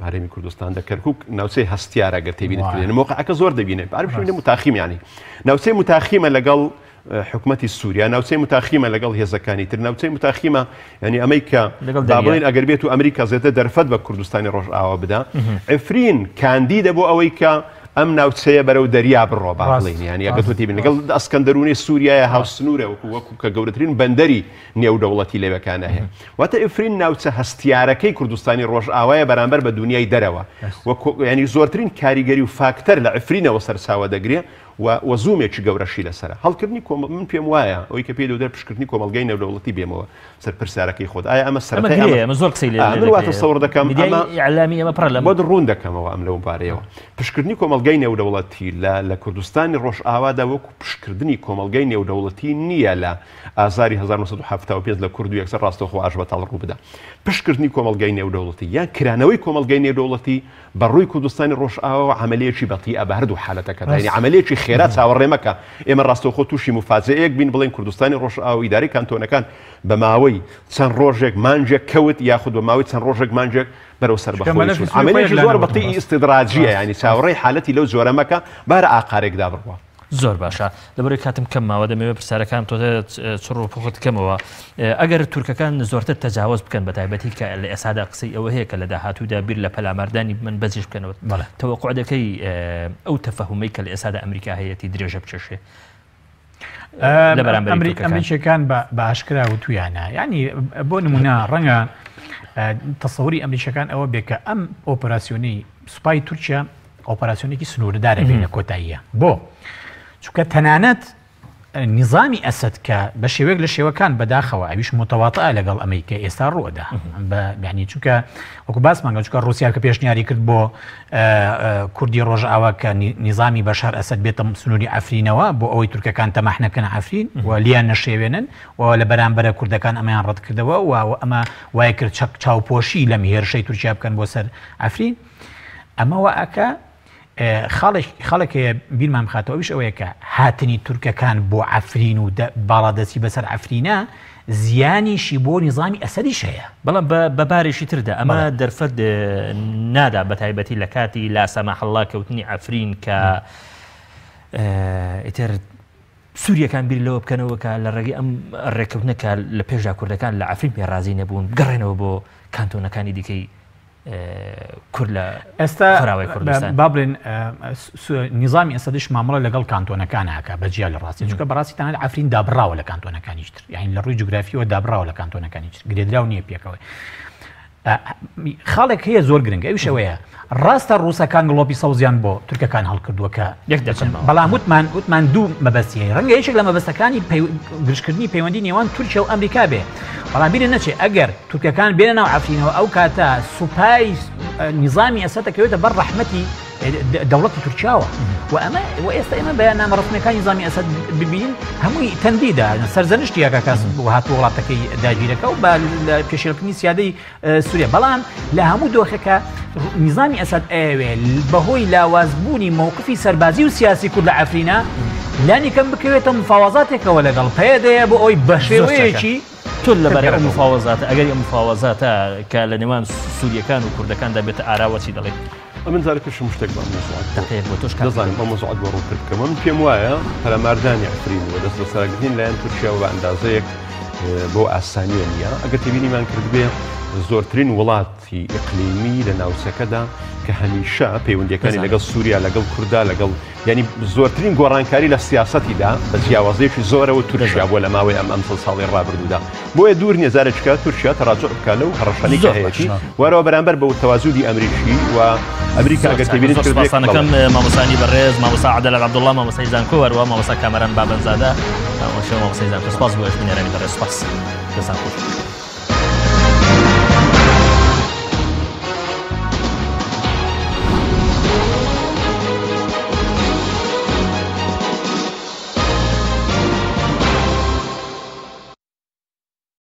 هەرێمی کوردستان دە کەرکووک ناوچەی هەستیارە ئەگەر تێبینێت مووقعەکە زۆر دەبینێت عربی متاخیمیانی ناوچەی متاخیمە لەگەڵ حکومەتی سووریا ناوچەی متاخیمە لەگەڵ هێزەکانی تر ناوچەی متاخیمە ینی ئەمەی کە دابڵین ئەگەر بێت و ئەمریکا زێتە دەرفەت بە کوردستانی ڕۆژئاوا بدا ئەفرین کاندیدە بۆ ئەوەی کە ئەم ناوچەیە بەرەو دەریا بڕۆ باڵین ینی ئەگەر تێبین لەگەڵ ئەسکەندەرونی سووریایە هاوسنوورە وەکو کە گەورەترین بەندەری نێودەوڵەتی لێوەکانە هەیە واتە ئەفرین ناوچە هەستیارەکەی کوردستانی ڕۆژئاوایە بەرامبەر بە دنیای دەرەوە ینی زۆرترین کاریگەری و فاکتەر لە ئەفرینەوە سەرچاوە دەگرێ و زوومێکی گەورەشی لەسرە هەڵکردنی من پێم وایە ئەوی کە پێ دەودەر پشکردنی کۆمەلگای نێودەوڵەتی بێمەوە سەر پرسیارەکەی خۆت ئایا ئەمە سەرەتای زۆر قسەی واتە سەوڕ دەکەم ئیعلامی ئەمە پڕ لە بۆ ڕوون دەکەمەوە ئەم لەو بارەیەوە پشکردنی کۆمەلگای نێودەوڵەتی لە کوردستانی ڕۆژئاوادا وەکو پشکردنی کۆمەلگای نێودەوڵەتی نییە لە ئازاری 1975 لە کورد و یەکسەر ڕاستەوخۆ ئاژ بەتاڵ ڕوو بدا پشکردنی کۆمەلگای نێودەوڵەتی یان کرانەوەی کۆمەلگای نێودەوڵەتی بەڕووی کوردستانی ڕۆژئاوا عملیەکی بەتیئە بە هەردوو حالەتەکە ینی عملیەکی خێرا چاوەڕێمەکە ئێمە ڕاستەوخۆ تووشی مفاجئەیەک بین بڵێن کوردستانی ڕۆژئاوا ئیدارەی کانتۆنەکان بە ماوەی چەند ڕۆژێک مانجێک کەوت یاخود بە ماوەی چەند ڕۆژێک مانجێک بەرەو سەربەخۆی عملیەکی زۆر بەتیئی ئیستیدراجیە ینی چاوەڕێی حالەتی لەو جۆرەمەکە بارە ئاقارێکدا بڕوە زۆر باشە لەبەرەوەی کاتم کەم ماوە دەمەوێت پرسیارەکان تۆ چڕ و پخۆت کەمەوە ئەگەر تورکەکان زۆرتر تەجاوز بکەن بە تایبەتی کە لە ئێسادا قسەی ئەوە هەیە کە لە داهاتوودا بیر لە پەلاماردانی من بەزیش بکەنەوە تەوەقوع دەکەی ئەو تەفەهومەی کە لە ئێسادا ئەمریکا هەیەی درێژە بچێشێ ئەمریکیەکان بە ئاشکرا وتویانە ینی بۆ نمونە ڕەنگە تەسەوری ئەمریکیەکان ئەوە بێ کە ئەم ئۆپەراسیۆنی سوپای تورکیا ئۆپەراسیۆنێکی سنووردارە بینە کۆتاییە بۆ چونکە تەنانەت نظامی ئەسد کە بە شێوەیەک لە شێوەکان بەداخەوە ئەویش متەواطئە لەگەڵ ئەمەی کە ئێستا ڕووەدا بەعنی چونکە وەکو باسمانگە چونکە رووسیا کە پێشنیاری کرد بۆ کوردی ڕۆژئاوا کە نظامی بەشار ئەسد بێتە سنووری ئەفرینەوە بۆ ئەوەی تورکەکان تەماح نەکەن ئەفرین و لیان نەشێوێنن و لە بەرامبەرە کوردەکان ئەمەیان ڕەت کردەوە و ئەمە وای کرد چاوپۆشی لەم هێرشەی تورکیا بکەن بۆ سەر ئەفرین ئەمەوە ئەکە خەڵێکەیە بیرمان بخاتەوەش ئەوەیە کە هاتنی تورکەکان بۆ ئەفرین و باڵادەچی بەسەر ئەفرینە زیانیشی بۆ نظامی ئەسەدیش هەیە بەڵام بە بارێکی تردا ئەمە دەرفەت نادا بە تایبەتی لە کاتی لاسەماحەڵڵا کەوتنی ئەفرین کە ئیتر سووریەکان بیر لەوە بکەنەوە کە لە ڕێگەی ئەم ڕێککەوتنەکە لە پێشدا کوردەکان لە ئەفرین پێڕازی نەبوون بگەڕێنەوە بۆ کانتۆنەکانی دیکەی کورد لە ئێستا با بڵێن نظامی ئەسەدیش مامەڵە لەگەڵ کانتۆنەکانەکە بەجیا لە ڕاستی چونکە بەڕاستی تەنانەت ئەفرین دابڕاوە لە کانتۆنەکانیش تر یعنی لە ڕووی جوگرافیەوە دابڕاوە لە کانتۆنەکانیش گرێدراو نییە پێکەوەی خاڵێک هەیە زۆر گرنگە ئەوش ئەوەیە ڕاستە ڕووسەکان گڵۆپی سەوزیان بۆ تورکەکان هەڵکردووە کە یەک دەچن بەڵام وتمان دوو مەبەستیە ڕەنگە یەکێک لە مەبەستەکانی گرشکردنی پەیوەندی نێوان تورکیا و ئەمریکا بێ بەڵام بیرە نەچێ ئەگەر تورکەکان بێنە ناو ئەفرینەوە ئەو کاتە سوپای نظامی ئەسەدەکەوێتە بەر ڕەحمەتی دەوڵەتی تورکیاوە و ئێستا ئێمە بەیاننامە ڕسمیەکانی نظامی ئەسەد ببینین هەمووی تەندیدا سەرزەنشتی یاکە کەس بۆ هاتووە وڵاتەکەی داگیرەکە و بە پێشێلکردنی سیادەی سووریا بەڵام لە هەموو دۆخەکە نظامی ئەسەد ئەوێ بەهۆی لاوازبوونی مووقفی سەربازی و سیاسی کورد لە ئەفرینە لانی کەم بکەوێتە مفاوەزاتێکەوە لەگەڵ پەیەدەیە بۆ ئەوی بە شێوەیەکی تۆ لەبەر ئەم مفاوەزاتە ئەگەر ئەم مفاوەزاتە کە لە نێوان سووریەکان و کوردەکاندا بێتە ئاراوەچی دەڵێت من زارێکشم شتێک بە دەزانم بە مۆزوعات بۆ ڕووکردکەم من پێم وایە پەلاماردانی ئەفرین و دەست بەسەرگرتنین لایەن تورکیا و بە ئەندازەیەک بۆ ئاسانیە نییە ئەگەر تێبینیمان کردبێ زۆرترین وڵاتی ئیقلیمی لە ناوچەکەدا کە هەمیشە پەیوەندیەکانی لەگەڵ سووریا لەگەڵ کووردا لەگەڵ ینی زۆرترین گۆڕانکاری لە سیاسەتیدا بە جیاوازەیەکی زۆرەوە تورکیا بۆ لە ماوەی ئەم ساڵی ڕابردوودا بۆیە دوور نیە جارێککە تورکیا تەڕاجع بکە لەو هەڕەشەی کە هەیەی وەرەوە بەرامبەر بە تەوازوودی ئەمریکی و ئەمریکا ئەگەر تێبینیت کردبێتەکەم مامۆسانی بەڕێز مامۆسا عەدەلە عەبدوڵڵا مامۆسای زانکۆ وەروە مامۆسا کامەران بابەنزادە مامۆسای زانکۆ سپاس بۆ هێشتبوونێرانی بەڕێز سپاس دەستان خۆش